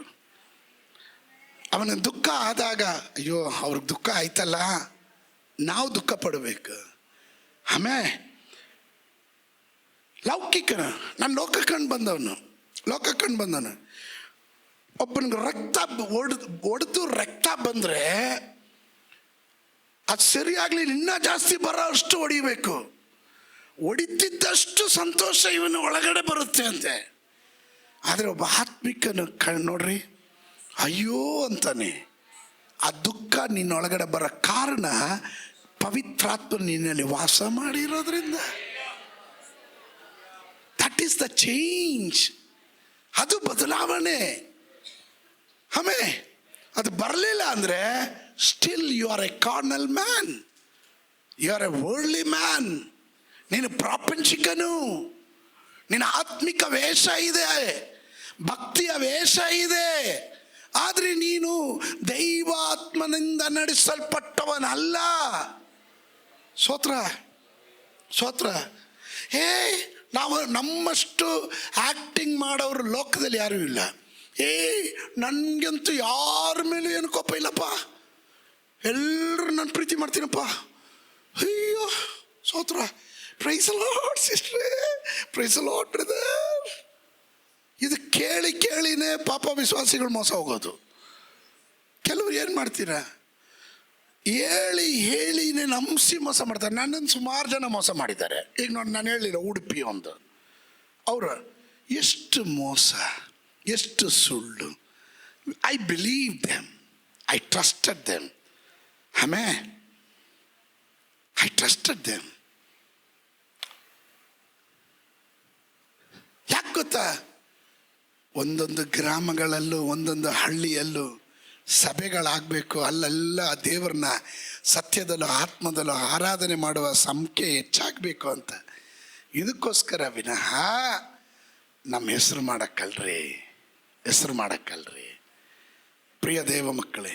S1: ಅವನ ದುಃಖ ಆದಾಗ ಅಯ್ಯೋ ಅವ್ರಿಗೆ ದುಃಖ ಆಯ್ತಲ್ಲ, ನಾವು ದುಃಖ ಪಡಬೇಕು. ಆಮೇಲೆ ನಾನು ಲೋಕ ಕಂಡು ಬಂದವನು. ಒಬ್ಬನಿಗೆ ರಕ್ತ ಒಡೆದು ರಕ್ತ ಬಂದರೆ ಅದು ಸರಿಯಾಗಲಿ ಇನ್ನೂ ಜಾಸ್ತಿ ಬರೋ ಅಷ್ಟು ಹೊಡಿಬೇಕು. ಹೊಡಿತಿದ್ದಷ್ಟು ಸಂತೋಷ ಇವನು ಒಳಗಡೆ ಬರುತ್ತೆ ಅಂತೆ. ಆದರೆ ಒಬ್ಬ ಆತ್ಮಿಕನು ನೋಡ್ರಿ, ಅಯ್ಯೋ ಅಂತಾನೆ. ಆ ದುಃಖ ನಿನ್ನೊಳಗಡೆ ಬರೋ ಕಾರಣ ಪವಿತ್ರಾತ್ಮ ನಿನ್ನಲ್ಲಿ ವಾಸ ಮಾಡಿರೋದ್ರಿಂದ. That is the change. ಅದು ಬದಲಾವಣೆ. ಆಮೇಲೆ ಅದು ಬರಲಿಲ್ಲ ಅಂದರೆ still you are a carnal man, you are a worldly man. ನೀನು ಪ್ರಾಪಂಚಿಕನು. ನಿನ್ನ ಆತ್ಮಿಕ ವೇಷ ಇದೆ, ಭಕ್ತಿಯ ವೇಷ ಇದೆ, ಆದರೆ ನೀನು ದೈವಾತ್ಮನಿಂದ ನಡೆಸಲ್ಪಟ್ಟವನಲ್ಲ. ಸ್ತೋತ್ರ. ನಾವು ನಮ್ಮಷ್ಟು ಆ್ಯಕ್ಟಿಂಗ್ ಮಾಡೋರು ಲೋಕದಲ್ಲಿ ಯಾರೂ ಇಲ್ಲ. ನನಗಂತೂ ಯಾರ ಮೇಲೂ ಏನು ಕೋಪ ಇಲ್ಲಪ್ಪ, ಎಲ್ಲರೂ ನಾನು ಪ್ರೀತಿ ಮಾಡ್ತೀನಪ್ಪ. ಅಯ್ಯೋ ಸ್ತೋತ್ರ. Praise the Lord sister, praise the Lord brother. ಇದು ಕೇಳಿನೇ ಪಾಪ ವಿಶ್ವಾಸಿಗಳು ಮೋಸ ಹೋಗೋದು. ಕೆಲವರು ಏನು ಮಾಡ್ತೀರಾ, ಹೇಳಿನೇ ನಂಬಿಸಿ ಮೋಸ ಮಾಡ್ತಾರೆ. ನನ್ನನ್ನು ಸುಮಾರು ಜನ ಮೋಸ ಮಾಡಿದ್ದಾರೆ. ಈಗ ನೋಡಿ, ನಾನು ಹೇಳಿಲ್ಲ ಉಡುಪಿ ಒಂದು, ಅವರು ಎಷ್ಟು ಮೋಸ, ಎಷ್ಟು ಸುಳ್ಳು. I believe them, I trusted them. I trusted them. ಯಾಕೆ ಗೊತ್ತಾ? ಒಂದೊಂದು ಗ್ರಾಮಗಳಲ್ಲೂ ಒಂದೊಂದು ಹಳ್ಳಿಯಲ್ಲೂ ಸಭೆಗಳಾಗಬೇಕು. ಅಲ್ಲೆಲ್ಲ ದೇವರನ್ನ ಸತ್ಯದಲ್ಲೂ ಆತ್ಮದಲ್ಲೂ ಆರಾಧನೆ ಮಾಡುವ ಸಂಖ್ಯೆ ಹೆಚ್ಚಾಗಬೇಕು ಅಂತ. ಇದಕ್ಕೋಸ್ಕರ ವಿನಃ ನಮ್ಮ ಹೆಸರು ಮಾಡೋಕ್ಕಲ್ರಿ. ಪ್ರಿಯ ದೇವ ಮಕ್ಕಳೇ,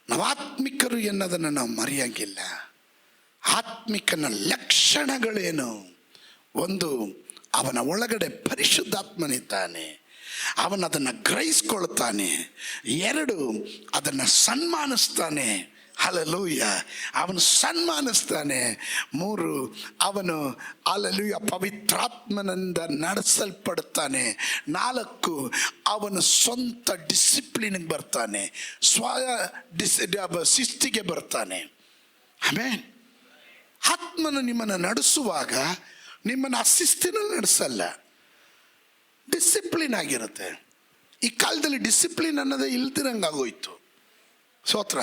S1: ನಾವು ಆತ್ಮಿಕರು ಎನ್ನೋದನ್ನು ನಾವು ಮರೆಯಂಗಿಲ್ಲ. ಆತ್ಮಿಕನ ಲಕ್ಷಣಗಳೇನು? ಒಂದು, ಅವನ ಒಳಗಡೆ ಪರಿಶುದ್ಧಾತ್ಮನಿದ್ದಾನೆ, ಅವನದನ್ನು ಗ್ರಹಿಸ್ಕೊಳ್ತಾನೆ. 2, ಅದನ್ನು ಸನ್ಮಾನಿಸ್ತಾನೆ. ಹಲ್ಲೆಲೂಯ, ಅವನು ಸನ್ಮಾನಿಸ್ತಾನೆ. 3, ಅವನು ಹಲ್ಲೆಲೂಯ ಪವಿತ್ರಾತ್ಮನಿಂದ ನಡೆಸಲ್ಪಡುತ್ತಾನೆ. 4, ಅವನು ಸ್ವಂತ ಡಿಸಿಪ್ಲಿನ್ಗೆ ಬರ್ತಾನೆ, ಶಿಸ್ತಿಗೆ ಬರ್ತಾನೆ. ಆಮೇನ್. ಆತ್ಮನು ನಿಮ್ಮನ್ನು ನಡೆಸುವಾಗ ನಿಮ್ಮನ್ನು ಅಶಿಸ್ತಿನಲ್ಲಿ ನಡೆಸಲ್ಲ, ಡಿಸಿಪ್ಲಿನ್ ಆಗಿರುತ್ತೆ. ಈ ಕಾಲದಲ್ಲಿ ಡಿಸಿಪ್ಲಿನ್ ಅನ್ನೋದೇ ಇಲ್ದಿರಂಗಾಗೋಯ್ತು. ಸ್ತೋತ್ರ.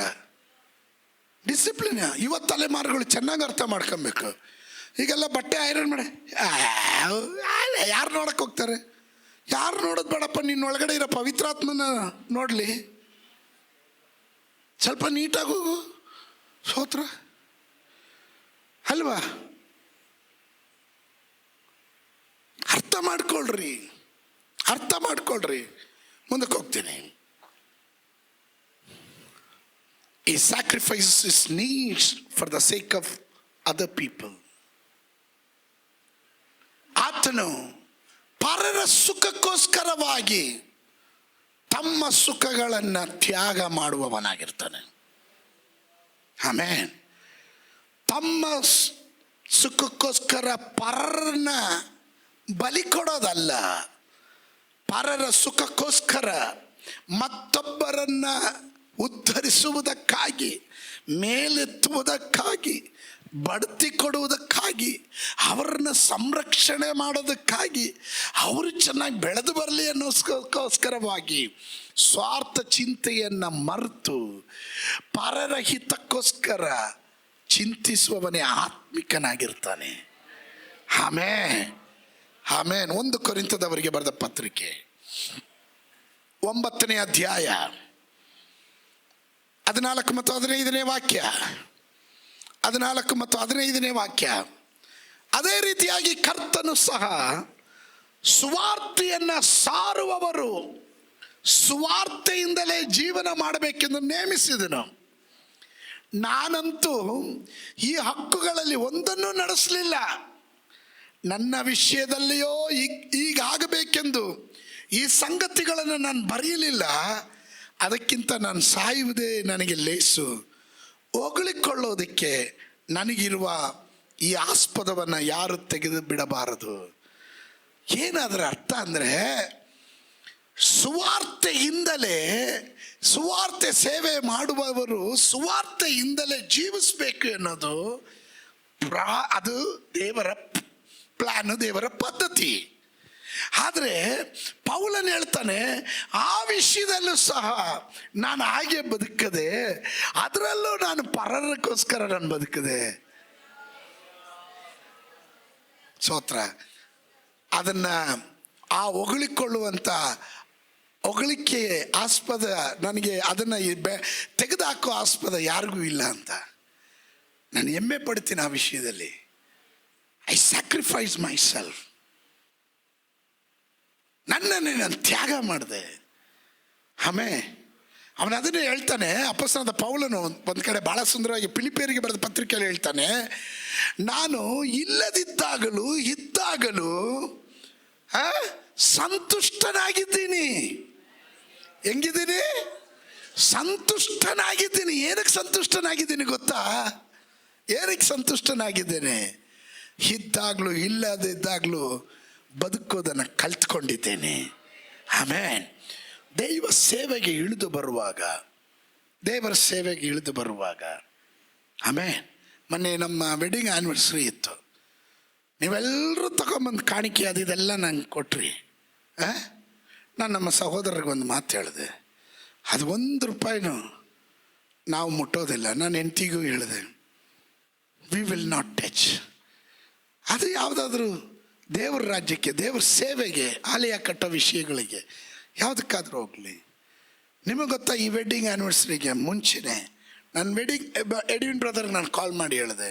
S1: ಡಿಸಿಪ್ಲಿನ್ ಇವತ್ತು ತಲೆಮಾರುಗಳು ಚೆನ್ನಾಗಿ ಅರ್ಥ ಮಾಡ್ಕೊಬೇಕು. ಈಗೆಲ್ಲ ಬಟ್ಟೆ ಐರನ್ ಮಾಡಿ ಯಾರು ನೋಡಕ್ಕೆ ಹೋಗ್ತಾರೆ? ಯಾರು ನೋಡೋದು ಬೇಡಪ್ಪ, ನಿನ್ನೊಳಗಡೆ ಇರೋ ಪವಿತ್ರಾತ್ಮನ ನೋಡಲಿ. ಸ್ವಲ್ಪ ನೀಟಾಗಿ ಹೋಗು. ಸ್ತೋತ್ರ ಅಲ್ವಾ? ಅರ್ಥ ಮಾಡ್ಕೊಳ್ರಿ. ಮುಂದಕ್ಕೆ ಹೋಗ್ತೀನಿ. ಈ sacrifice is needs for the sake of other people. ಆತನು ಪರರ ಸುಖಕ್ಕೋಸ್ಕರವಾಗಿ ತಮ್ಮ ಸುಖಗಳನ್ನು ತ್ಯಾಗ ಮಾಡುವವನಾಗಿರ್ತಾನೆ. ಆಮೇನ್. ತಮ್ಮ ಸುಖಕ್ಕೋಸ್ಕರ ಪರರನ್ನ ಬಲಿ ಕೊಡೋದಲ್ಲ, ಪರರ ಸುಖಕ್ಕೋಸ್ಕರ ಮತ್ತೊಬ್ಬರನ್ನ ಉದ್ಧರಿಸುವುದಕ್ಕಾಗಿ, ಮೇಲೆತ್ತುವುದಕ್ಕಾಗಿ, ಬಡ್ತಿ ಕೊಡುವುದಕ್ಕಾಗಿ, ಅವರನ್ನು ಸಂರಕ್ಷಣೆ ಮಾಡೋದಕ್ಕಾಗಿ, ಅವರು ಚೆನ್ನಾಗಿ ಬೆಳೆದು ಬರಲಿ ಅನ್ನೋಸ್ಕರವಾಗಿ ಸ್ವಾರ್ಥ ಚಿಂತೆಯನ್ನು ಮರೆತು ಪರರ ಹಿತಕ್ಕೋಸ್ಕರ ಚಿಂತಿಸುವವನೇ ಆತ್ಮಿಕನಾಗಿರ್ತಾನೆ. ಆಮೇನ್. 1 ಕೊರಿಂಥದವರಿಗೆ ಬರೆದ ಪತ್ರಿಕೆ 9ನೇ ಅಧ್ಯಾಯ 14 ಮತ್ತು 15ನೇ ವಾಕ್ಯ, 14 ಮತ್ತು 15ನೇ ವಾಕ್ಯ. ಅದೇ ರೀತಿಯಾಗಿ ಕರ್ತನು ಸಹ ಸುವಾರ್ತೆಯನ್ನು ಸಾರುವವರು ಸುವಾರ್ತೆಯಿಂದಲೇ ಜೀವನ ಮಾಡಬೇಕೆಂದು ನೇಮಿಸಿದನು. ನಾನಂತೂ ಈ ಹಕ್ಕುಗಳಲ್ಲಿ ಒಂದನ್ನೂ ನಡೆಸಲಿಲ್ಲ. ನನ್ನ ವಿಷಯದಲ್ಲಿಯೋ ಈಗಾಗಬೇಕೆಂದು ಈ ಸಂಗತಿಗಳನ್ನು ನಾನು ಬರೆಯಲಿಲ್ಲ. ಅದಕ್ಕಿಂತ ನಾನು ಸಾಯುವುದೇ ನನಗೆ ಲೇಸು. ಹೊಗಳಿಕೊಳ್ಳೋದಕ್ಕೆ ನನಗಿರುವ ಈ ಆಸ್ಪದವನ್ನು ಯಾರು ತೆಗೆದು ಬಿಡಬಾರದು. ಏನಾದರೂ ಅರ್ಥ ಅಂದರೆ, ಸುವಾರ್ತೆಯಿಂದಲೇ, ಸುವಾರ್ತೆ ಸೇವೆ ಮಾಡುವವರು ಸುವಾರ್ತೆಯಿಂದಲೇ ಜೀವಿಸಬೇಕು ಅನ್ನೋದು ಅದು ದೇವರ ಪ್ಲಾನು, ದೇವರ ಪದ್ಧತಿ. ಆದರೆ ಪೌಲನು ಹೇಳ್ತಾನೆ, ಆ ವಿಷಯದಲ್ಲೂ ಸಹ ನಾನು ಹಾಗೆ ಬದುಕದೆ, ಅದರಲ್ಲೂ ನಾನು ಪರರಕ್ಕೋಸ್ಕರ ನಾನು ಬದುಕದೆ. ಸ್ತೋತ್ರ. ಅದನ್ನು ಆ ಹೊಗಳಿಕೊಳ್ಳುವಂಥ ಹೊಗಳಿಕೆ ಆಸ್ಪದ ನನಗೆ ಅದನ್ನು ತೆಗೆದುಹಾಕೋ ಆಸ್ಪದ ಯಾರಿಗೂ ಇಲ್ಲ ಅಂತ ನಾನು ಹೆಮ್ಮೆ ಪಡ್ತೀನಿ. ಆ ವಿಷಯದಲ್ಲಿ ಐ ಸ್ಯಾಕ್ರಿಫೈಸ್ ಮೈ ಸೆಲ್ಫ್. ನನ್ನನ್ನೇ ನಾನು ತ್ಯಾಗ ಮಾಡಿದೆ. ಆಮೇಲೆ ಅವನು ಅದನ್ನೇ ಹೇಳ್ತಾನೆ, ಅಪೊಸ್ತಲನಾದ ಪೌಲನು ಒಂದು ಕಡೆ ಭಾಳ ಸುಂದರವಾಗಿ ಫಿಲಿಪಿಯರಿಗೆ ಬರೆದ ಪತ್ರಿಕೆಯಲ್ಲಿ ಹೇಳ್ತಾನೆ, ನಾನು ಇಲ್ಲದಿದ್ದಾಗಲೂ ಇದ್ದಾಗಲೂ ಸಂತುಷ್ಟನಾಗಿದ್ದೀನಿ. ಹೆಂಗಿದ್ದೀನಿ? ಸಂತುಷ್ಟನಾಗಿದ್ದೀನಿ. ಏನಕ್ಕೆ ಸಂತುಷ್ಟನಾಗಿದ್ದೀನಿ ಗೊತ್ತಾ? ಏನಕ್ಕೆ ಸಂತುಷ್ಟನಾಗಿದ್ದೇನೆ? ಇದ್ದಾಗಲೂ ಇಲ್ಲದಿದ್ದಾಗಲೂ ಬದುಕೋದನ್ನು ಕಲ್ತ್ಕೊಂಡಿದ್ದೇನೆ. ಆಮೇನ್. ದೇವರ ಸೇವೆಗೆ ಇಳಿದು ಬರುವಾಗ ಆಮೇನ್. ಮೊನ್ನೆ ನಮ್ಮ ವೆಡ್ಡಿಂಗ್ ಆ್ಯನಿವರ್ಸರಿ ಇತ್ತು. ನೀವೆಲ್ಲರೂ ತಗೊಂಬಂದು ಕಾಣಿಕೆ ಅದು ಇದೆಲ್ಲ ನಂಗೆ ಕೊಟ್ರಿ. ನಾನು ನಮ್ಮ ಸಹೋದರರಿಗೆ ಒಂದು ಮಾತು ಹೇಳಿದೆ, ಅದು ₹1 ನಾವು ಮುಟ್ಟೋದಿಲ್ಲ. ನಾನು ಹೆಂಡತಿಗೂ ಹೇಳಿದೆ, ವಿ ವಿಲ್ ನಾಟ್ ಟಚ್. ಅದು ಯಾವುದಾದ್ರೂ ದೇವರ ರಾಜ್ಯಕ್ಕೆ, ದೇವರ ಸೇವೆಗೆ, ಆಲಯ ಕಟ್ಟೋ ವಿಷಯಗಳಿಗೆ ಯಾವುದಕ್ಕಾದ್ರೂ ಹೋಗಲಿ. ನಿಮಗೆ ಗೊತ್ತಾ, ಈ ವೆಡ್ಡಿಂಗ್ ಆ್ಯನಿವರ್ಸರಿಗೆ ಮುಂಚೆನೇ ನನ್ನ ಎಡ್ವಿನ್ ಬ್ರದರ್ಗೆ ನಾನು ಕಾಲ್ ಮಾಡಿ ಹೇಳಿದೆ,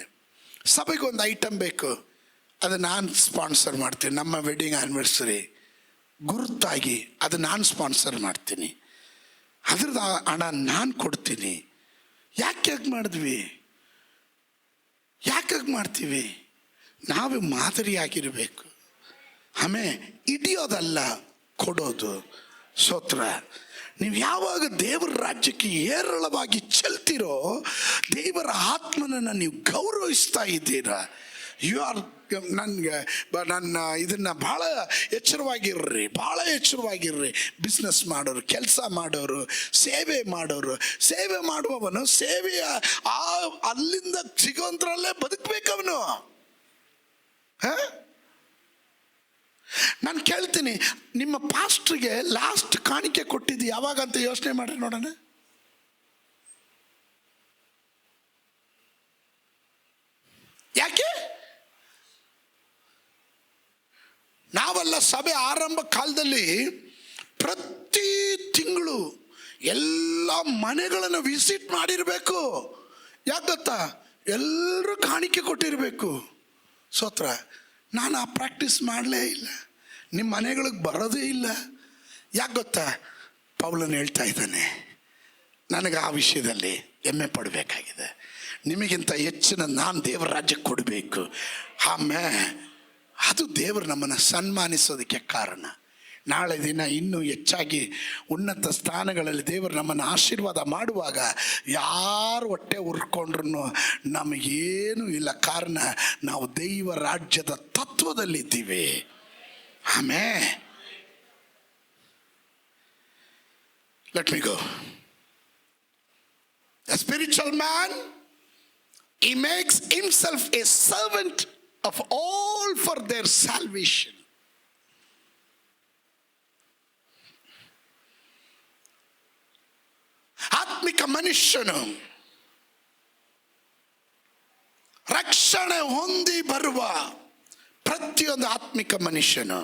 S1: ಸಭೆಗೆ ಒಂದು ಐಟಮ್ ಬೇಕು, ಅದು ನಾನು ಸ್ಪಾನ್ಸರ್ ಮಾಡ್ತೀನಿ. ನಮ್ಮ ವೆಡ್ಡಿಂಗ್ ಆ್ಯನಿವರ್ಸರಿ ಗುರುತಾಗಿ ಅದು ನಾನು ಸ್ಪಾನ್ಸರ್ ಮಾಡ್ತೀನಿ, ಅದ್ರದ್ದು ಹಣ ನಾನು ಕೊಡ್ತೀನಿ. ಯಾಕೆ ಮಾಡ್ತೀವಿ? ನಾವು ಮಾದರಿಯಾಗಿರಬೇಕು. ಆಮೇಲೆ ಹಿಡಿಯೋದಲ್ಲ, ಕೊಡೋದು. ಸ್ತೋತ್ರ. ನೀವು ಯಾವಾಗ ದೇವರ ರಾಜ್ಯಕ್ಕೆ ಏರಳವಾಗಿ ಚೆಲ್ತಿರೋ, ದೇವರ ಆತ್ಮನನ್ನು ನೀವು ಗೌರವಿಸ್ತಾ ಇದ್ದೀರಾ. ಯು ಆರ್ ನನ್ನ ಇದನ್ನು ಭಾಳ ಎಚ್ಚರವಾಗಿರ್ರಿ. ಬಿಸ್ನೆಸ್ ಮಾಡೋರು, ಕೆಲಸ ಮಾಡೋರು, ಸೇವೆ ಮಾಡುವವನು ಸೇವೆಯ ಅಲ್ಲಿಂದ ಸಿಗೋಂದ್ರಲ್ಲೇ ಬದುಕಬೇಕವನು. ನಾನು ಕೇಳ್ತೀನಿ, ನಿಮ್ಮ ಪಾಸ್ಟ್ರಿಗೆ ಲಾಸ್ಟ್ ಕಾಣಿಕೆ ಕೊಟ್ಟಿದ್ದು ಯಾವಾಗ ಅಂತ ಯೋಚನೆ ಮಾಡ್ರಿ ನೋಡೋಣ. ಯಾಕೆ? ನಾವೆಲ್ಲ ಸಭೆ ಆರಂಭ ಕಾಲದಲ್ಲಿ ಪ್ರತಿ ತಿಂಗಳು ಎಲ್ಲ ಮನೆಗಳನ್ನು ವಿಸಿಟ್ ಮಾಡಿರಬೇಕು. ಯಾಕೆ ಗೊತ್ತಾ? ಎಲ್ಲರೂ ಕಾಣಿಕೆ ಕೊಟ್ಟಿರಬೇಕು. ಸ್ತೋತ್ರ. ನಾನು ಆ ಪ್ರಾಕ್ಟೀಸ್ ಮಾಡಲೇ ಇಲ್ಲ, ನಿಮ್ಮ ಮನೆಗಳಿಗೆ ಬರೋದೇ ಇಲ್ಲ. ಯಾಕೆ ಗೊತ್ತಾ? ಪೌಲನು ಹೇಳ್ತಾ ಇದ್ದಾನೆ, ನನಗೆ ಆ ವಿಷಯದಲ್ಲಿ ಹೆಮ್ಮೆ ಪಡಬೇಕಾಗಿದೆ. ನಿಮಗಿಂತ ಹೆಚ್ಚಿನ ನಾನು ದೇವರ ರಾಜ್ಯಕ್ಕೆ ಕೊಡಬೇಕು. ಆಮೇಲೆ ಅದು ದೇವರು ನಮ್ಮನ್ನು ಸನ್ಮಾನಿಸೋದಕ್ಕೆ ಕಾರಣ. ನಾಳೆ ದಿನ ಇನ್ನೂ ಹೆಚ್ಚಾಗಿ ಉನ್ನತ ಸ್ಥಾನಗಳಲ್ಲಿ ದೇವರು ನಮ್ಮನ್ನು ಆಶೀರ್ವಾದ ಮಾಡುವಾಗ ಯಾರು ಹೊಟ್ಟೆ ಉರ್ಕೊಂಡ್ರು ನಮಗೇನೂ ಇಲ್ಲ. ಕಾರಣ ನಾವು ದೈವ ರಾಜ್ಯದ ತತ್ವದಲ್ಲಿದ್ದೀವಿ. ಆಮೇಲೆ let me go. A spiritual man, he makes himself a servant of all for their salvation. ಆತ್ಮಿಕ ಮನುಷ್ಯನು ರಕ್ಷಣೆ ಹೊಂದಿ ಬರುವ ಪ್ರತಿಯೊಂದು ಆತ್ಮಿಕ ಮನುಷ್ಯನು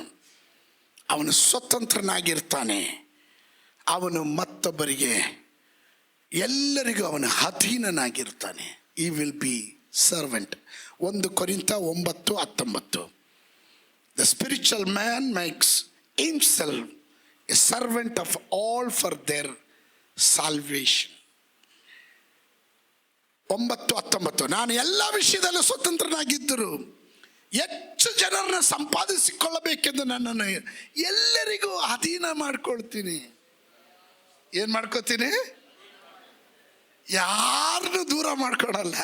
S1: ಅವನು ಸ್ವತಂತ್ರನಾಗಿರ್ತಾನೆ. ಅವನು ಮತ್ತೊಬ್ಬರಿಗೆ ಎಲ್ಲರಿಗೂ ಅವನ ಅಧೀನನಾಗಿರ್ತಾನೆ. ಈ will be servant. 1 ಕೊರಿಂಥ 9:19. The spiritual man makes himself A servant of all for there salvation. 9:19. ನಾನು ಎಲ್ಲ ವಿಷಯದಲ್ಲೂ ಸ್ವತಂತ್ರನಾಗಿದ್ದರು ಹೆಚ್ಚು ಜನರನ್ನ ಸಂಪಾದಿಸಿಕೊಳ್ಳಬೇಕೆಂದು ನನ್ನನ್ನು ಎಲ್ಲರಿಗೂ ಅಧೀನ ಮಾಡ್ಕೊಳ್ತೀನಿ. ಏನು ಮಾಡ್ಕೋತೀನಿ? ಯಾರನ್ನು ದೂರ ಮಾಡ್ಕೊಳಲ್ಲ,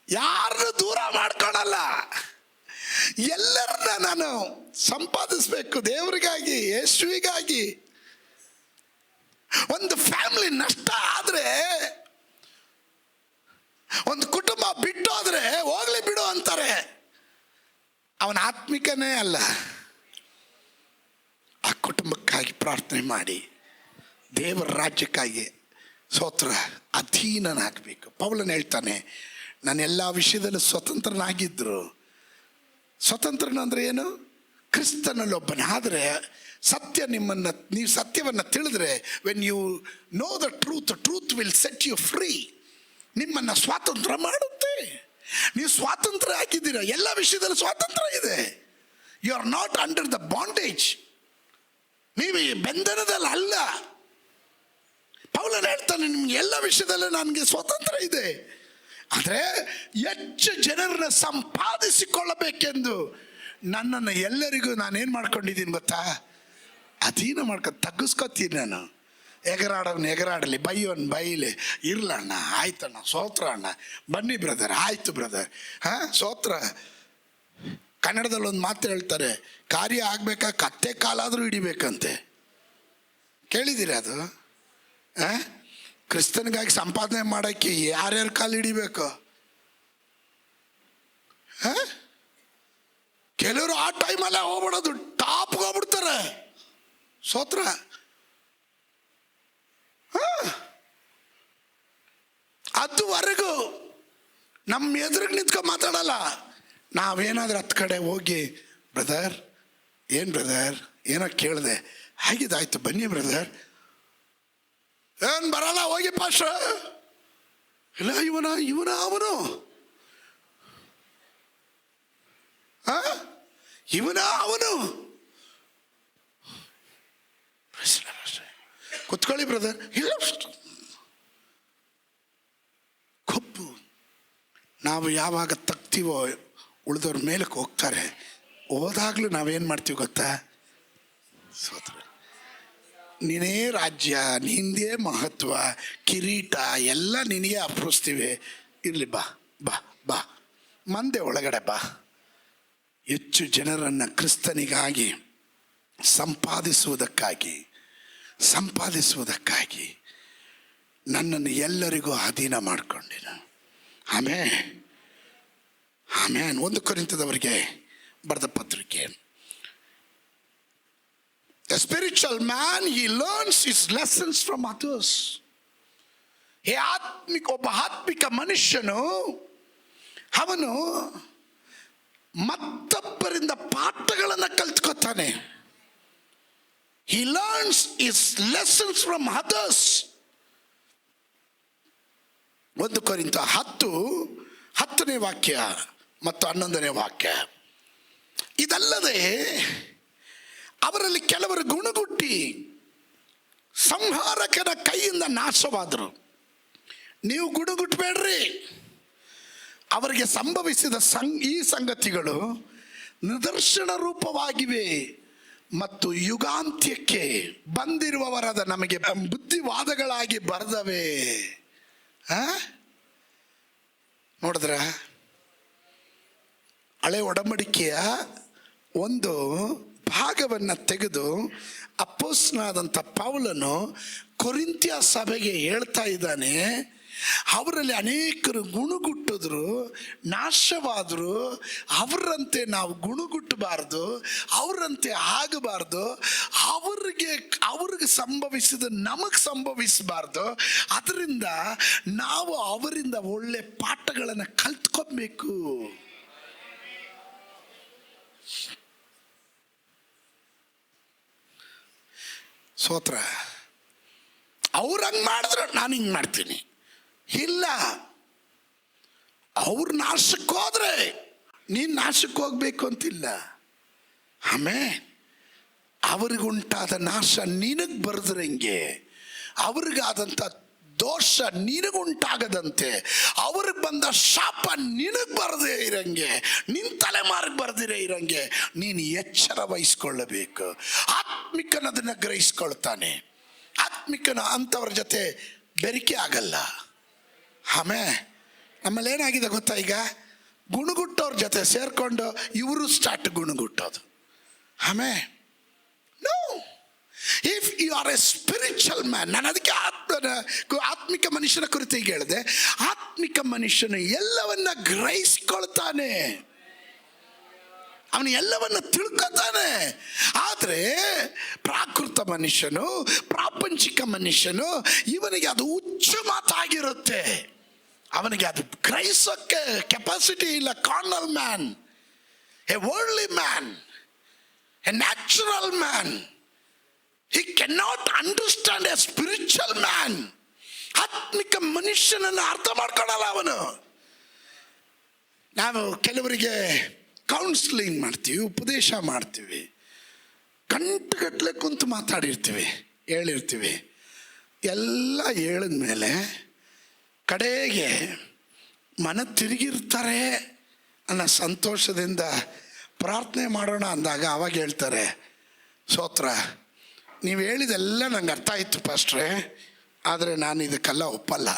S1: ಯಾರನ್ನು ದೂರ ಮಾಡ್ಕೊಳಲ್ಲ. ಎಲ್ಲರನ್ನ ನಾನು ಸಂಪಾದಿಸ್ಬೇಕು ದೇವರಿಗಾಗಿ, ಯೇಸುವಿಗಾಗಿ. ಒಂದು ಫ್ಯಾಮಿಲಿ ನಷ್ಟ ಆದ್ರೆ, ಒಂದು ಕುಟುಂಬ ಬಿಟ್ಟು ಹೋದ್ರೆ ಹೋಗ್ಲಿ ಬಿಡು ಅಂತಾರೆ. ಅವನ ಆತ್ಮಿಕನೇ ಅಲ್ಲ. ಆ ಕುಟುಂಬಕ್ಕಾಗಿ ಪ್ರಾರ್ಥನೆ ಮಾಡಿ ದೇವರ ರಾಜ್ಯಕ್ಕಾಗಿ ಸ್ತೋತ್ರ ಅಧೀನನಾಗಬೇಕು. ಪೌಲನು ಹೇಳ್ತಾನೆ, ನಾನು ಎಲ್ಲ ವಿಷಯದಲ್ಲೂ ಸ್ವತಂತ್ರನಾಗಿದ್ದರು. ಸ್ವತಂತ್ರನ ಅಂದರೆ ಏನು? ಕ್ರಿಸ್ತನಲ್ಲೊಬ್ಬನ. ಆದರೆ ಸತ್ಯ ನಿಮ್ಮನ್ನು, ನೀವು ಸತ್ಯವನ್ನು ತಿಳಿದ್ರೆ, when you know the truth, truth will set you free. ನಿಮ್ಮನ್ನು ಸ್ವಾತಂತ್ರ್ಯ ಮಾಡುತ್ತೆ. ನೀವು ಸ್ವಾತಂತ್ರ್ಯ ಆಗಿದ್ದೀರ, ಎಲ್ಲ ವಿಷಯದಲ್ಲೂ ಸ್ವಾತಂತ್ರ್ಯ ಇದೆ. You are not under the bondage. ನೀವು ಈ ಬಂಧನದಲ್ಲಿ ಅಲ್ಲ. ಪೌಲನು ಹೇಳ್ತಾನೆ, ನಿಮ್ಗೆ ಎಲ್ಲ ವಿಷಯದಲ್ಲೂ ನನಗೆ ಸ್ವಾತಂತ್ರ್ಯ ಇದೆ. ಆದರೆ ಹೆಚ್ಚು ಜನರನ್ನ ಸಂಪಾದಿಸಿಕೊಳ್ಳಬೇಕೆಂದು ನನ್ನನ್ನು ಎಲ್ಲರಿಗೂ ನಾನೇನು ಮಾಡ್ಕೊಂಡಿದ್ದೀನಿ ಗೊತ್ತಾ? ಅಧೀನ ಮಾಡ್ಕೊಂಡು ತಗ್ಗಿಸ್ಕೊತೀನಿ ನಾನು. ಎಗರಾಡೋನು ಎಗರಾಡಲಿ, ಬೈಯೋನು ಬೈಲಿ, ಇರ್ಲಣ್ಣ, ಆಯ್ತಣ್ಣ, ಸ್ತೋತ್ರ ಅಣ್ಣ, ಬನ್ನಿ ಬ್ರದರ್, ಆಯ್ತು ಬ್ರದರ್, ಹಾಂ ಸ್ತೋತ್ರ. ಕನ್ನಡದಲ್ಲಿ ಒಂದು ಮಾತು ಹೇಳ್ತಾರೆ, ಕಾರ್ಯ ಆಗಬೇಕಾ ಕತ್ತೆ ಕಾಲಾದರೂ ಹಿಡಿಬೇಕಂತೆ. ಕೇಳಿದ್ದೀರಿ ಅದು? ಕ್ರಿಸ್ತನಿಗಾಗಿ ಸಂಪಾದನೆ ಮಾಡೋಕ್ಕೆ ಯಾರ್ಯಾರ ಕಾಲು ಹಿಡಿಬೇಕು? ಕೆಲವರು ಆ ಟೈಮಲ್ಲೇ ಹೋಗ್ಬಿಡೋದು, ಟಾಪ್ಗೆ ಹೋಗ್ಬಿಡ್ತಾರೆ. ಸ್ತೋತ್ರ. ಅದುವರೆಗೂ ನಮ್ಮ ಎದುರಿಗೆ ನಿಂತ್ಕೊಂಡು ಮಾತಾಡಲ್ಲ. ನಾವೇನಾದ್ರೂ 10 ಕಡೆ ಹೋಗಿ, ಬ್ರದರ್ ಏನು ಬ್ರದರ್ ಏನೋ ಕೇಳಿದೆ, ಹಾಗಿದಾಯ್ತು ಬನ್ನಿ ಬ್ರದರ್, ಏನು ಬರಲ್ಲ ಹೋಗಿ ಪಾಸ್ಟ್ರ, ಇಲ್ಲ ಇವನ ಅವನು ಇವನ ಅವನು ಕುತ್ಕೊಳ್ಳಿ ಬ್ರದರ್, ಇಲ್ಲ ಕೊಬ್ಬು. ನಾವು ಯಾವಾಗ ತಗ್ತೀವೋ ಉಳಿದವ್ರ ಮೇಲಕ್ಕೆ ಹೋಗ್ತಾರೆ. ಹೋದಾಗ್ಲೂ ನಾವೇನು ಮಾಡ್ತೀವಿ ಗೊತ್ತಾ? ಸೋತ್ರ, ನೀನೇ ರಾಜ್ಯ, ನಿಂದೇ ಮಹತ್ವ, ಕಿರೀಟ ಎಲ್ಲ ನಿನಗೆ ಅರ್ಪಿಸ್ತೀವಿ. ಇರಲಿ, ಬಾ ಬಾ ಬಾ, ಮಂದೆ ಒಳಗಡೆ ಬಾ. ಹೆಚ್ಚು ಜನರನ್ನು ಕ್ರಿಸ್ತನಿಗಾಗಿ ಸಂಪಾದಿಸುವುದಕ್ಕಾಗಿ ನನ್ನನ್ನು ಎಲ್ಲರಿಗೂ ಅಧೀನ ಮಾಡಿಕೊಂಡಿನ. ಆಮೇನ್. 1 ಕೊರಿಂಥದವರಿಗೆ ಬರೆದ ಪತ್ರಿಕೆ. The spiritual man, he learns his lessons from others. ಒಬ್ಬ ಆತ್ಮಿಕ ಮನುಷ್ಯನು ಅವನು ಮತ್ತೊಬ್ಬರಿಂದ ಪಾಠಗಳನ್ನು ಕಲ್ತ್ಕೊತಾನೆ. He learns his lessons from others. 1 ಕೊರಿಂಥ 10ನೇ ವಾಕ್ಯ ಮತ್ತು 11ನೇ ವಾಕ್ಯ. ಇದಲ್ಲದೆ ಅವರಲ್ಲಿ ಕೆಲವರು ಗುಣಗುಟ್ಟಿ ಸಂಹಾರಕನ ಕೈಯಿಂದ ನಾಶವಾದರು. ನೀವು ಗುಣಗುಟ್ಟಬೇಡ್ರಿ. ಅವರಿಗೆ ಸಂಭವಿಸಿದ ಈ ಸಂಗತಿಗಳು ನಿದರ್ಶನ ರೂಪವಾಗಿವೆ ಮತ್ತು ಯುಗಾಂತ್ಯಕ್ಕೆ ಬಂದಿರುವವರಾದ ನಮಗೆ ಬುದ್ಧಿವಾದಗಳಾಗಿ ಬರೆದವೆ. ನೋಡಿದ್ರ, ಹಳೆ ಒಡಂಬಡಿಕೆಯ ಒಂದು ಭಾಗವನ್ನು ತೆಗೆದು ಅಪೊಸ್ತಲನಾದಂಥ ಪೌಲನು ಕೊರಿಂಥ್ಯ ಸಭೆಗೆ ಹೇಳ್ತಾ ಇದ್ದಾನೆ. ಅವರಲ್ಲಿ ಅನೇಕರು ಗುಣಗುಟ್ಟಿದ್ರು, ನಾಶವಾದರು. ಅವರಂತೆ ನಾವು ಗುಣಗುಟ್ಟಬಾರ್ದು, ಅವರಂತೆ ಆಗಬಾರ್ದು. ಅವ್ರಿಗೆ ಸಂಭವಿಸಿದ ನಮಗೆ ಸಂಭವಿಸಬಾರ್ದು. ಅದರಿಂದ ನಾವು ಅವರಿಂದ ಒಳ್ಳೆ ಪಾಠಗಳನ್ನು ಕಲ್ತ್ಕೊಬೇಕು. ಸ್ತೋತ್ರ. ಅವ್ರು ಹಂಗೆ ಮಾಡಿದ್ರೆ ನಾನು ಹಿಂಗೆ ಮಾಡ್ತೀನಿ. ಇಲ್ಲ, ಅವ್ರು ನಾಶಕ್ಕೆ ಹೋದ್ರೆ ನೀನು ನಾಶಕ್ಕೆ ಹೋಗ್ಬೇಕು ಅಂತಿಲ್ಲ. ಆಮೇಲೆ ಅವ್ರಿಗುಂಟಾದ ನಾಶ ನಿನಗೆ ಬರೆದ್ರಂಗೆ, ಅವ್ರಿಗಾದಂಥ ದೋಷ ನಿನಗುಂಟಾಗದಂತೆ, ಅವ್ರಿಗೆ ಬಂದ ಶಾಪ ನಿನಗೆ ಬರದೇ ಇರಂಗೆ, ನಿನ್ನ ತಲೆಮಾರಿಗೆ ಬರ್ದಿರೇ ಇರಂಗೆ ನೀನು ಎಚ್ಚರ ವಹಿಸ್ಕೊಳ್ಳಬೇಕು. ಆತ್ಮಿಕನ ಅದನ್ನು ಗ್ರಹಿಸ್ಕೊಳ್ತಾನೆ. ಆತ್ಮಿಕನ ಅಂಥವ್ರ ಜೊತೆ ಬೆರಿಕೆ ಆಗಲ್ಲ. ಆಮೇಲೆ ನಮ್ಮಲ್ಲಿ ಏನಾಗಿದೆ ಗೊತ್ತಾ, ಈಗ ಗುಣಗುಟ್ಟವ್ರ ಜೊತೆ ಸೇರಿಕೊಂಡು ಇವರು ಸ್ಟಾರ್ಟ್ ಗುಣಗುಟ್ಟೋದು. ಆಮೇಲೆ no, if you are a spiritual man, ನಾನು ಅದಕ್ಕೆ ಆತ್ಮಿಕ ಮನುಷ್ಯನ ಕುರಿತು ಈಗ ಹೇಳಿದೆ. ಆತ್ಮಿಕ ಮನುಷ್ಯನು ಎಲ್ಲವನ್ನ ಗ್ರಹಿಸ್ಕೊಳ್ತಾನೆ, ಅವನು ಎಲ್ಲವನ್ನ ತಿಳ್ಕೊತಾನೆ. ಆದರೆ ಪ್ರಾಕೃತ ಮನುಷ್ಯನು, ಪ್ರಾಪಂಚಿಕ ಮನುಷ್ಯನು, ಇವನಿಗೆ ಅದು ಹುಚ್ಚು ಮಾತಾಗಿರುತ್ತೆ. ಅವನಿಗೆ ಅದು ಗ್ರಹಿಸೋಕ್ಕೆ ಕೆಪಾಸಿಟಿ ಇಲ್ಲ. Carnal man, A worldly man, A natural man, he cannot understand a spiritual man. ಆತ್ಮಿಕ ಮನುಷ್ಯನನ್ನು ಅರ್ಥ ಮಾಡ್ಕೊಳ್ಳಲ್ಲ ಅವನು. ನಾವು ಕೆಲವರಿಗೆ ಕೌನ್ಸಿಲಿಂಗ್ ಮಾಡ್ತೀವಿ, ಉಪದೇಶ ಮಾಡ್ತೀವಿ, ಗಂಟೆಗಟ್ಟಲೆ ಕುಂತು ಮಾತಾಡಿರ್ತೀವಿ, ಹೇಳಿರ್ತೀವಿ. ಎಲ್ಲ ಹೇಳಿದ್ಮೇಲೆ ಕಡೆಗೆ ಮನ ತಿರುಗಿರ್ತಾರೆ ಅನ್ನೋ ಸಂತೋಷದಿಂದ ಪ್ರಾರ್ಥನೆ ಮಾಡೋಣ ಅಂದಾಗ ಅವಾಗ ಹೇಳ್ತಾರೆ, ಸ್ತೋತ್ರ, ನೀವು ಹೇಳಿದೆಲ್ಲ ನಂಗೆ ಅರ್ಥ ಆಯಿತು ಪಾಸ್ಟ್ರೇ, ಆದರೆ ನಾನು ಇದಕ್ಕೆಲ್ಲ ಒಪ್ಪಲ್ಲ.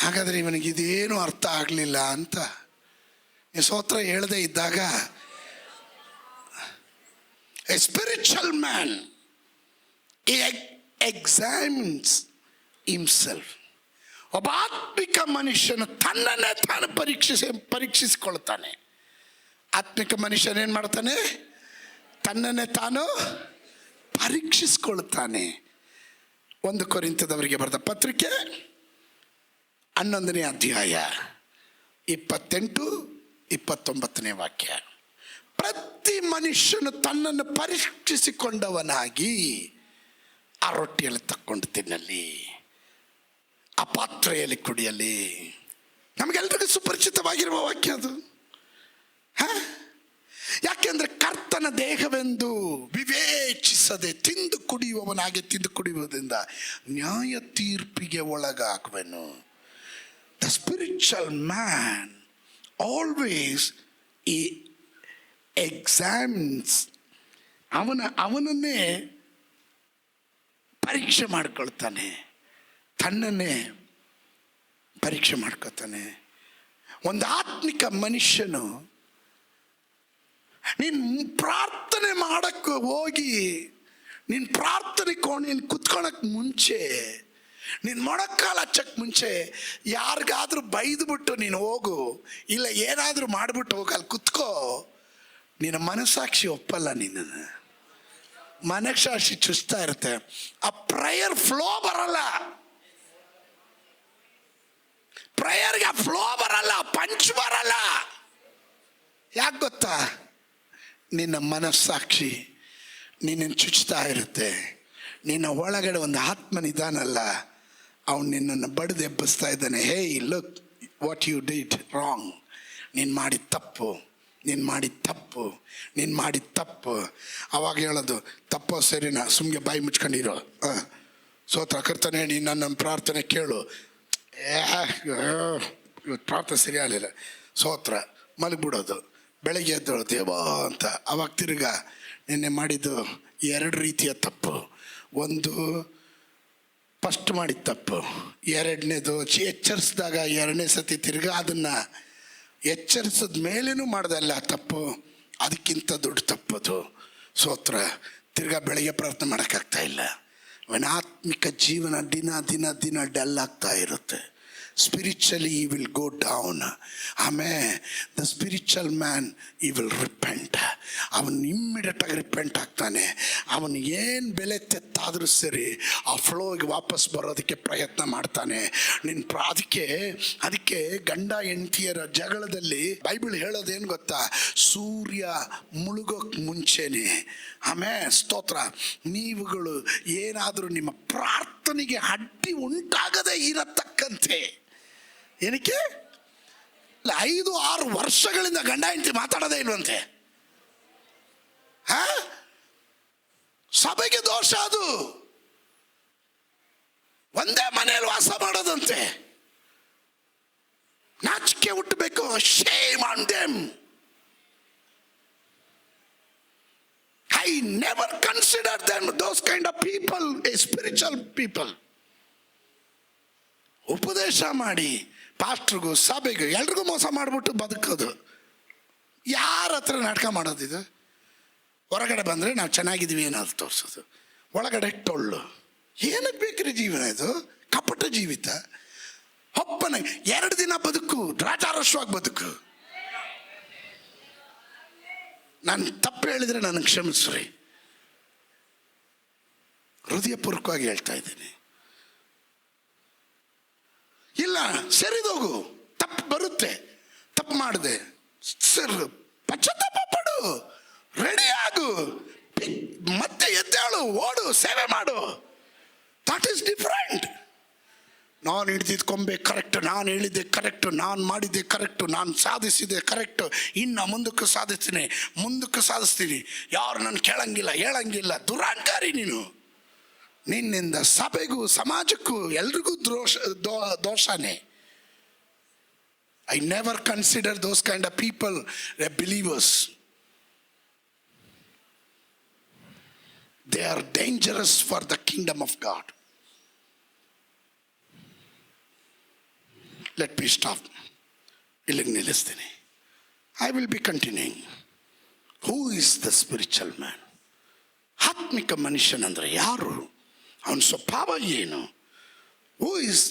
S1: ಹಾಗಾದರೆ ಇವನಿಗೆ ಇದೇನು ಅರ್ಥ ಆಗಲಿಲ್ಲ ಅಂತ ಈ ಸ್ತೋತ್ರ ಹೇಳದೇ ಇದ್ದಾಗ, A spiritual man examines himself. ಒಬ್ಬ ಆತ್ಮಿಕ ಮನುಷ್ಯನು ತನ್ನನ್ನೇ ತಾನು ಪರೀಕ್ಷಿಸಿಕೊಳ್ತಾನೆ. ಆತ್ಮಿಕ ಮನುಷ್ಯನೇನು ಮಾಡ್ತಾನೆ? ತನ್ನನ್ನೇ ತಾನು ಪರೀಕ್ಷಿಸ್ಕೊಳ್ತಾನೆ. 1 ಕೊರಿಂಥದವರಿಗೆ ಬರೆದ ಪತ್ರಿಕೆ 11ನೇ ಅಧ್ಯಾಯ 28-29 ವಾಕ್ಯ. ಪ್ರತಿ ಮನುಷ್ಯನು ತನ್ನನ್ನು ಪರೀಕ್ಷಿಸಿಕೊಂಡವನಾಗಿ ಆ ರೊಟ್ಟಿಯಲ್ಲಿ ತಕ್ಕೊಂಡು ತಿನ್ನಲಿ, ಆ ಪಾತ್ರೆಯಲ್ಲಿ ಕುಡಿಯಲಿ. ನಮಗೆಲ್ಲರಿಗೂ ಸುಪರಿಚಿತವಾಗಿರುವ ವಾಕ್ಯ ಅದು. ಯಾಕೆಂದ್ರೆ ಕರ್ತನ ದೇಹವೆಂದು ವಿವೇಚಿಸದೆ ತಿಂದು ಕುಡಿಯುವವನಾಗಿ ತಿಂದು ಕುಡಿಯುವುದರಿಂದ ನ್ಯಾಯ ತೀರ್ಪಿಗೆ ಒಳಗಾಗುವೆನು. ದ ಸ್ಪಿರಿಚುವಲ್ ಮ್ಯಾನ್ ಆಲ್ವೇಸ್ ಈ ಎಕ್ಸಾಮ್ಸ್, ಅವನನ್ನೇ ಪರೀಕ್ಷೆ ಮಾಡ್ಕೊಳ್ತಾನೆ, ತನ್ನನ್ನೇ ಪರೀಕ್ಷೆ ಮಾಡ್ಕೊತಾನೆ. ಒಂದು ಆತ್ಮಿಕ ಮನುಷ್ಯನು ನೀನು ಪ್ರಾರ್ಥನೆ ಮಾಡಕ್ಕೆ ಹೋಗಿ, ನೀನು ಪ್ರಾರ್ಥನೆ ಕೋಣೆಯಲ್ಲಿ ಕುತ್ಕೊಳಕ್ಕೆ ಮುಂಚೆ, ನೀನು ಮೊಣಕಾಲು ಹಚ್ಚಕ್ಕೆ ಮುಂಚೆ ಯಾರಿಗಾದ್ರೂ ಬೈದ್ಬಿಟ್ಟು ನೀನು ಹೋಗು, ಇಲ್ಲ ಏನಾದರೂ ಮಾಡಿಬಿಟ್ಟು ಹೋಗಿ ಅಲ್ಲಿ ಕುತ್ಕೋ, ನಿನ್ನ ಮನಸ್ಸಾಕ್ಷಿ ಒಪ್ಪಲ್ಲ. ನಿನ್ನನ್ನು ಮನಸ್ಸಾಕ್ಷಿ ಚುಸ್ತಾ ಇರುತ್ತೆ. ಆ ಪ್ರೇಯರ್ ಫ್ಲೋ ಬರಲ್ಲ, ಪ್ರೇಯರ್ಗೆ ಫ್ಲೋ ಬರಲ್ಲ, ಪಂಚ್ ಬರಲ್ಲ. ಯಾಕೆ ಗೊತ್ತಾ? ನಿನ್ನ ಮನಸ್ಸಾಕ್ಷಿ ನಿನ್ನನ್ನು ಚುಚ್ತಾ ಇರುತ್ತೆ. ನಿನ್ನ ಒಳಗಡೆ ಒಂದು ಆತ್ಮನಿದಾನಲ್ಲ, ಅವನು ನಿನ್ನನ್ನು ಬಡಿದು ಎಬ್ಬಿಸ್ತಾ ಇದ್ದಾನೆ. Hey, look what you did wrong, ನೀನು ಮಾಡಿದ ತಪ್ಪು, ನೀನು ಮಾಡಿದ ತಪ್ಪು, ನೀನು ಮಾಡಿದ ತಪ್ಪು. ಅವಾಗ ಹೇಳೋದು, ತಪ್ಪೋ ಸರಿನಾ, ಸುಮ್ಗೆ ಬಾಯಿ ಮುಚ್ಕೊಂಡಿರೋ, ಸ್ತೋತ್ರ ಕರ್ತನೆ ನೀನು ನನ್ನ ಪ್ರಾರ್ಥನೆ ಕೇಳು. ಇವತ್ತು ಪ್ರಾರ್ಥನೆ ಸರಿಯಾಗಲಿಲ್ಲ, ಸ್ತೋತ್ರ, ಮಲಗಿಬಿಡೋದು. ಬೆಳಗ್ಗೆ ಎದ್ದೋಳು ದೇವಾ ಅಂತ. ಅವಾಗ ತಿರ್ಗ ನಿನ್ನೆ ಮಾಡಿದ್ದು 2 ರೀತಿಯ ತಪ್ಪು. ಒಂದು ಫಸ್ಟ್ ಮಾಡಿದ ತಪ್ಪು, 2ನೇದು ಎಚ್ಚರಿಸಿದಾಗ 2ನೇ ಸತಿ ತಿರ್ಗ ಅದನ್ನು ಎಚ್ಚರಿಸಿದ ಮೇಲೇನೂ ಮಾಡ್ದಲ್ಲ ತಪ್ಪು, ಅದಕ್ಕಿಂತ ದೊಡ್ಡ ತಪ್ಪದು. ಸ್ತೋತ್ರ, ತಿರ್ಗಾ ಬೆಳಗ್ಗೆ ಪ್ರಾರ್ಥನೆ ಮಾಡೋಕ್ಕಾಗ್ತಾ ಇಲ್ಲ. ಅವನ ಆತ್ಮಿಕ ಜೀವನ ದಿನ ದಿನ ದಿನ ಡಲ್ ಆಗ್ತಾ ಇರುತ್ತೆ. Spiritually he will go down. Amen. The spiritual man he will repent. ಅವನು ಇಮ್ಮಿಡಿಯೇಟಾಗಿ ರಿಪೆಂಟ್ ಆಗ್ತಾನೆ. ಅವನು ಏನು ಬೆಲೆ ತೆತ್ತಾದರೂ ಸರಿ ಆ ಫ್ಲೋಗೆ ವಾಪಸ್ ಬರೋದಕ್ಕೆ ಪ್ರಯತ್ನ ಮಾಡ್ತಾನೆ. ಅದಕ್ಕೆ ಗಂಡ ಹೆಂಡತಿಯರ ಜಗಳದಲ್ಲಿ ಬೈಬಲ್ ಹೇಳೋದೇನು ಗೊತ್ತಾ? ಸೂರ್ಯ ಮುಳುಗೋಕ್ ಮುಂಚೆನೆ, ಆಮೇಲೆ ಸ್ತೋತ್ರ, ನೀವುಗಳು ಏನಾದರೂ ನಿಮ್ಮ ಪ್ರಾರ್ಥನೆಗೆ ಅಡ್ಡಿ ಉಂಟಾಗದೇ ಇರತಕ್ಕಂತೆ. ಏನಕ್ಕೆ? 5-6 ವರ್ಷಗಳಿಂದ ಗಂಡ ಹೆಂಡತಿ ಮಾತಾಡೋದೇ ಇಲ್ವಂತೆ. ಸಭೆಗೆ ದೋಷ ಅದು. ಒಂದೇ ಮನೆಯಲ್ಲಿ ವಾಸ ಮಾಡೋದಂತೆ. ನಾಚಿಕೆ ಹುಟ್ಟಬೇಕು. Shame on them. I never considered them, those kind of people, a spiritual people. ಉಪದೇಶ ಮಾಡಿ ಪಾಸ್ಟ್ರಿಗೂ ಸಭೆಗೂ ಎಲ್ರಿಗೂ ಮೋಸ ಮಾಡಿಬಿಟ್ಟು ಬದುಕೋದು. ಯಾರ ಹತ್ರ ನಾಟಕ ಮಾಡೋದಿದು? ಹೊರಗಡೆ ಬಂದರೆ ನಾವು ಚೆನ್ನಾಗಿದ್ದೀವಿ ಏನಾದ್ರು ತೋರಿಸೋದು, ಒಳಗಡೆ ಟೊಳ್ಳು. ಏನಕ್ಕೆ ಬೇಕ್ರಿ ಜೀವನ ಇದು? ಕಪಟ ಜೀವಿತ. ಒಪ್ಪನೆ 2 ದಿನ ಬದುಕು, ರಾಜಾರೋಷವಾಗಿ ಬದುಕು. ನಾನು ತಪ್ಪು ಹೇಳಿದರೆ ನನಗೆ ಕ್ಷಮಿಸ್ರಿ, ಹೃದಯಪೂರ್ವಕವಾಗಿ ಹೇಳ್ತಾ ಇದ್ದೀನಿ. ಇಲ್ಲ, ಸರಿದೋಗು, ತಪ್ಪು ಬರುತ್ತೆ, ತಪ್ಪು ಮಾಡಿದೆ, ಪಶ್ಚಾತ್ತಾಪ ಪಡು, ರೆಡಿ ಆಗು, ಮತ್ತೆ ಎದ್ದೇಳು, ಓಡು, ಸೇವೆ ಮಾಡು. That is different. ನಾನು ಹಿಡಿದಿದ್ದು ಕೊಂಬೆ ಕರೆಕ್ಟ್, ನಾನು ಹೇಳಿದ್ದೆ ಕರೆಕ್ಟು, ನಾನು ಮಾಡಿದ್ದೆ ಕರೆಕ್ಟು, ನಾನು ಸಾಧಿಸಿದೆ ಕರೆಕ್ಟು, ಇನ್ನು ಮುಂದಕ್ಕೆ ಸಾಧಿಸ್ತೀನಿ, ಯಾರು ನನ್ನ ಕೇಳಂಗಿಲ್ಲ, ಹೇಳಂಗಿಲ್ಲ. ದುರಾಂಕಾರಿ ನೀನು. ನಿನ್ನಿಂದ ಸಭೆಗೂ ಸಮಾಜಕ್ಕೂ ಎಲ್ರಿಗೂ ದೋಷನೇ. I never consider those kind of people a believers. They are dangerous for the kingdom of God. Let me stop. ಇಲ್ಲಿಗೆ ನಿಲ್ಲಿಸ್ತೀನಿ. I will be continuing. Who is the spiritual man? ಆತ್ಮಿಕ ಮನುಷ್ಯನಂದ್ರೆ ಯಾರು? ಅವನ ಸ್ವಭಾವ ಏನು? Who is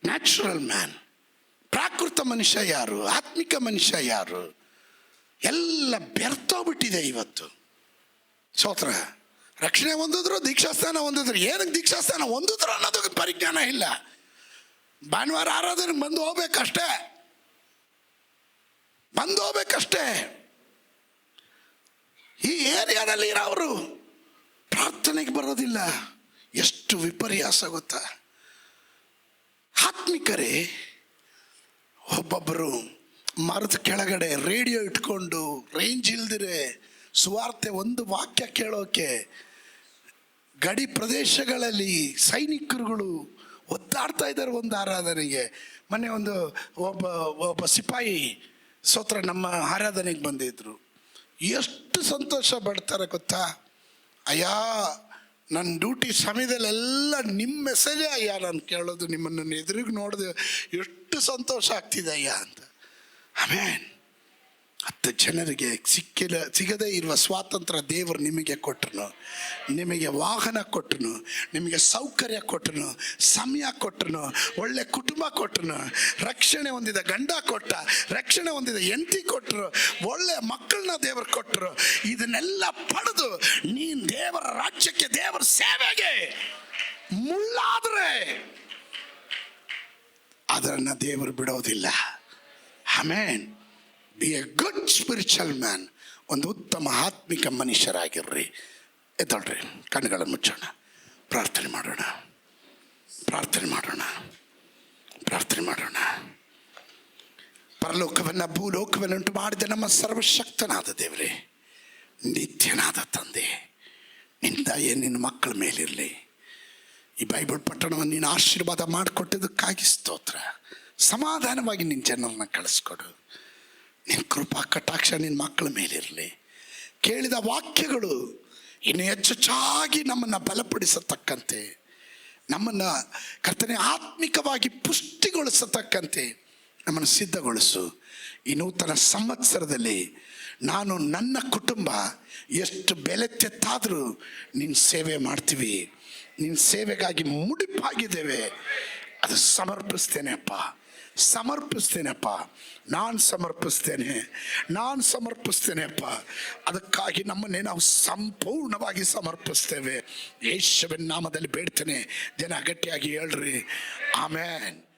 S1: natural man? ಪ್ರಾಕೃತ ಮನುಷ್ಯ ಯಾರು? ಆತ್ಮಿಕ ಮನುಷ್ಯ ಯಾರು? ಎಲ್ಲ ಬೆರ್ತೋಗ್ಬಿಟ್ಟಿದೆ ಇವತ್ತು. ಸ್ತೋತ್ರ. ರಕ್ಷಣೆ ಹೊಂದಿದ್ರು, ದೀಕ್ಷಾಸ್ಥಾನ ಹೊಂದಿದ್ರು. ಏನಕ್ಕೆ ದೀಕ್ಷಾಸ್ಥಾನ ಹೊಂದಿದ್ರು ಅನ್ನೋದಕ್ಕೆ ಪರಿಜ್ಞಾನ ಇಲ್ಲ. ಭಾನುವಾರ ಆರಾಧನೆಗೆ ಬಂದು ಹೋಗ್ಬೇಕಷ್ಟೇ. ಈ ಏರಿಯಾದಲ್ಲಿ ಇರೋರು ಪ್ರಾರ್ಥನೆಗೆ ಬರೋದಿಲ್ಲ. ಎಷ್ಟು ವಿಪರ್ಯಾಸ ಗೊತ್ತಾ? ಆತ್ಮಿಕರೇ ಒಬ್ಬೊಬ್ಬರು ಮರದ ಕೆಳಗಡೆ ರೇಡಿಯೋ ಇಟ್ಕೊಂಡು, ರೇಂಜ್ ಇಲ್ದಿರೆ ಸುವಾರ್ತೆ ಒಂದು ವಾಕ್ಯ ಕೇಳೋಕೆ ಗಡಿ ಪ್ರದೇಶಗಳಲ್ಲಿ ಸೈನಿಕರುಗಳು ಒದ್ದಾಡ್ತಾ ಇದ್ದಾರೆ ಒಂದು ಆರಾಧನೆಗೆ. ಮೊನ್ನೆ ಒಬ್ಬ ಸಿಪಾಯಿ ಸ್ತೋತ್ರ ನಮ್ಮ ಆರಾಧನೆಗೆ ಬಂದಿದ್ರು. ಎಷ್ಟು ಸಂತೋಷ ಪಡ್ತಾರೆ ಗೊತ್ತಾ? ಅಯ್ಯ, ನನ್ನ ಡ್ಯೂಟಿ ಸಮಯದಲ್ಲೆಲ್ಲ ನಿಮ್ಮ ಮೆಸೇಜೇ ಅಯ್ಯ ನಾನು ಕೇಳೋದು, ನಿಮ್ಮನ್ನು ಎದುರಿಗೆ ನೋಡಿದೆ ಎಷ್ಟು ಸಂತೋಷ ಆಗ್ತಿದೆ ಅಯ್ಯ ಅಂತ. ಆಮೇನ್. 10 ಜನರಿಗೆ ಸಿಗದೇ ಇರುವ ಸ್ವಾತಂತ್ರ್ಯ ದೇವರು ನಿಮಗೆ ಕೊಟ್ಟನು. ನಿಮಗೆ ವಾಹನ ಕೊಟ್ಟನು, ನಿಮಗೆ ಸೌಕರ್ಯ ಕೊಟ್ಟನು, ಸಮಯ ಕೊಟ್ಟನು, ಒಳ್ಳೆ ಕುಟುಂಬ ಕೊಟ್ಟನು, ರಕ್ಷಣೆ ಹೊಂದಿದ ಗಂಡ ಕೊಟ್ಟ, ರಕ್ಷಣೆ ಹೊಂದಿದ ಹೆಂಡತಿ ಕೊಟ್ಟರು, ಒಳ್ಳೆ ಮಕ್ಕಳನ್ನ ದೇವರು ಕೊಟ್ಟರು. ಇದನ್ನೆಲ್ಲ ಪಡೆದು ನೀನು ದೇವರ ರಾಜ್ಯಕ್ಕೆ, ದೇವರ ಸೇವೆಗೆ ಮುಳ್ಳಾದರೆ ಅದನ್ನು ದೇವರು ಬಿಡೋದಿಲ್ಲ. Amen. Be a good spiritual man. ಒಂದು ಉತ್ತಮ ಆತ್ಮಿಕ ಮನುಷ್ಯರಾಗಿರ್ರಿ. ಎದ್ದಳ್ರಿ, ಕಣ್ಣುಗಳನ್ನು ಮುಚ್ಚೋಣ, ಪ್ರಾರ್ಥನೆ ಮಾಡೋಣ. ಪರಲೋಕವನ್ನು ಭೂಲೋಕವನ್ನುಂಟು ಮಾಡಿದ ನಮ್ಮ ಸರ್ವಶಕ್ತನಾದ ದೇವರೇ, ನಿತ್ಯನಾದ ತಂದೆ, ನಿನ್ನ ದಯೆ ನಿನ್ನ ಮಕ್ಕಳ ಮೇಲಿರಲಿ. ಈ ಬೈಬಲ್ ಪಟ್ಟಣವನ್ನು ನೀನು ಆಶೀರ್ವಾದ ಮಾಡಿಕೊಟ್ಟಿದ್ದಕ್ಕಾಗಿ ಸ್ತೋತ್ರ. ಸಮಾಧಾನವಾಗಿ ನಿನ್ನ ಜನರನ್ನ ಕಳಿಸ್ಕೊಡು. ನಿನ್ನ ಕೃಪಾ ಕಟಾಕ್ಷ ನಿನ್ನ ಮಕ್ಕಳ ಮೇಲಿರಲಿ. ಕೇಳಿದ ವಾಕ್ಯಗಳು ಇನ್ನು ಹೆಚ್ಚೆಚ್ಚಾಗಿ ನಮ್ಮನ್ನು ಬಲಪಡಿಸತಕ್ಕಂತೆ, ನಮ್ಮನ್ನು ಕರ್ತನೆ ಆತ್ಮಿಕವಾಗಿ ಪುಷ್ಟಿಗೊಳಿಸತಕ್ಕಂತೆ ನಮ್ಮನ್ನು ಸಿದ್ಧಗೊಳಿಸು. ಈ ನೂತನ ಸಂವತ್ಸರದಲ್ಲಿ ನಾನು, ನನ್ನ ಕುಟುಂಬ ಎಷ್ಟು ಬೆಲೆ ತೆತ್ತಾದರೂ ನಿನ್ನ ಸೇವೆ ಮಾಡ್ತೀವಿ. ನಿನ್ನ ಸೇವೆಗಾಗಿ ಮುಡಿಪಾಗಿದ್ದೇವೆ. ಅದು ಸಮರ್ಪಿಸ್ತೇನೆ ಅಪ್ಪ. ಸಮರ್ಪಿಸ್ತೇನೆಪ್ಪ, ನಾನು ಸಮರ್ಪಿಸ್ತೇನೆಪ್ಪ. ಅದಕ್ಕಾಗಿ ನಮ್ಮನ್ನೇ ನಾವು ಸಂಪೂರ್ಣವಾಗಿ ಸಮರ್ಪಿಸ್ತೇವೆ. ಯೇಸುವಿನ ನಾಮದಲ್ಲಿ ಬೇಡ್ತೇನೆ. ಜನ ಗಟ್ಟಿಯಾಗಿ ಹೇಳ್ರಿ ಆಮೆನ್.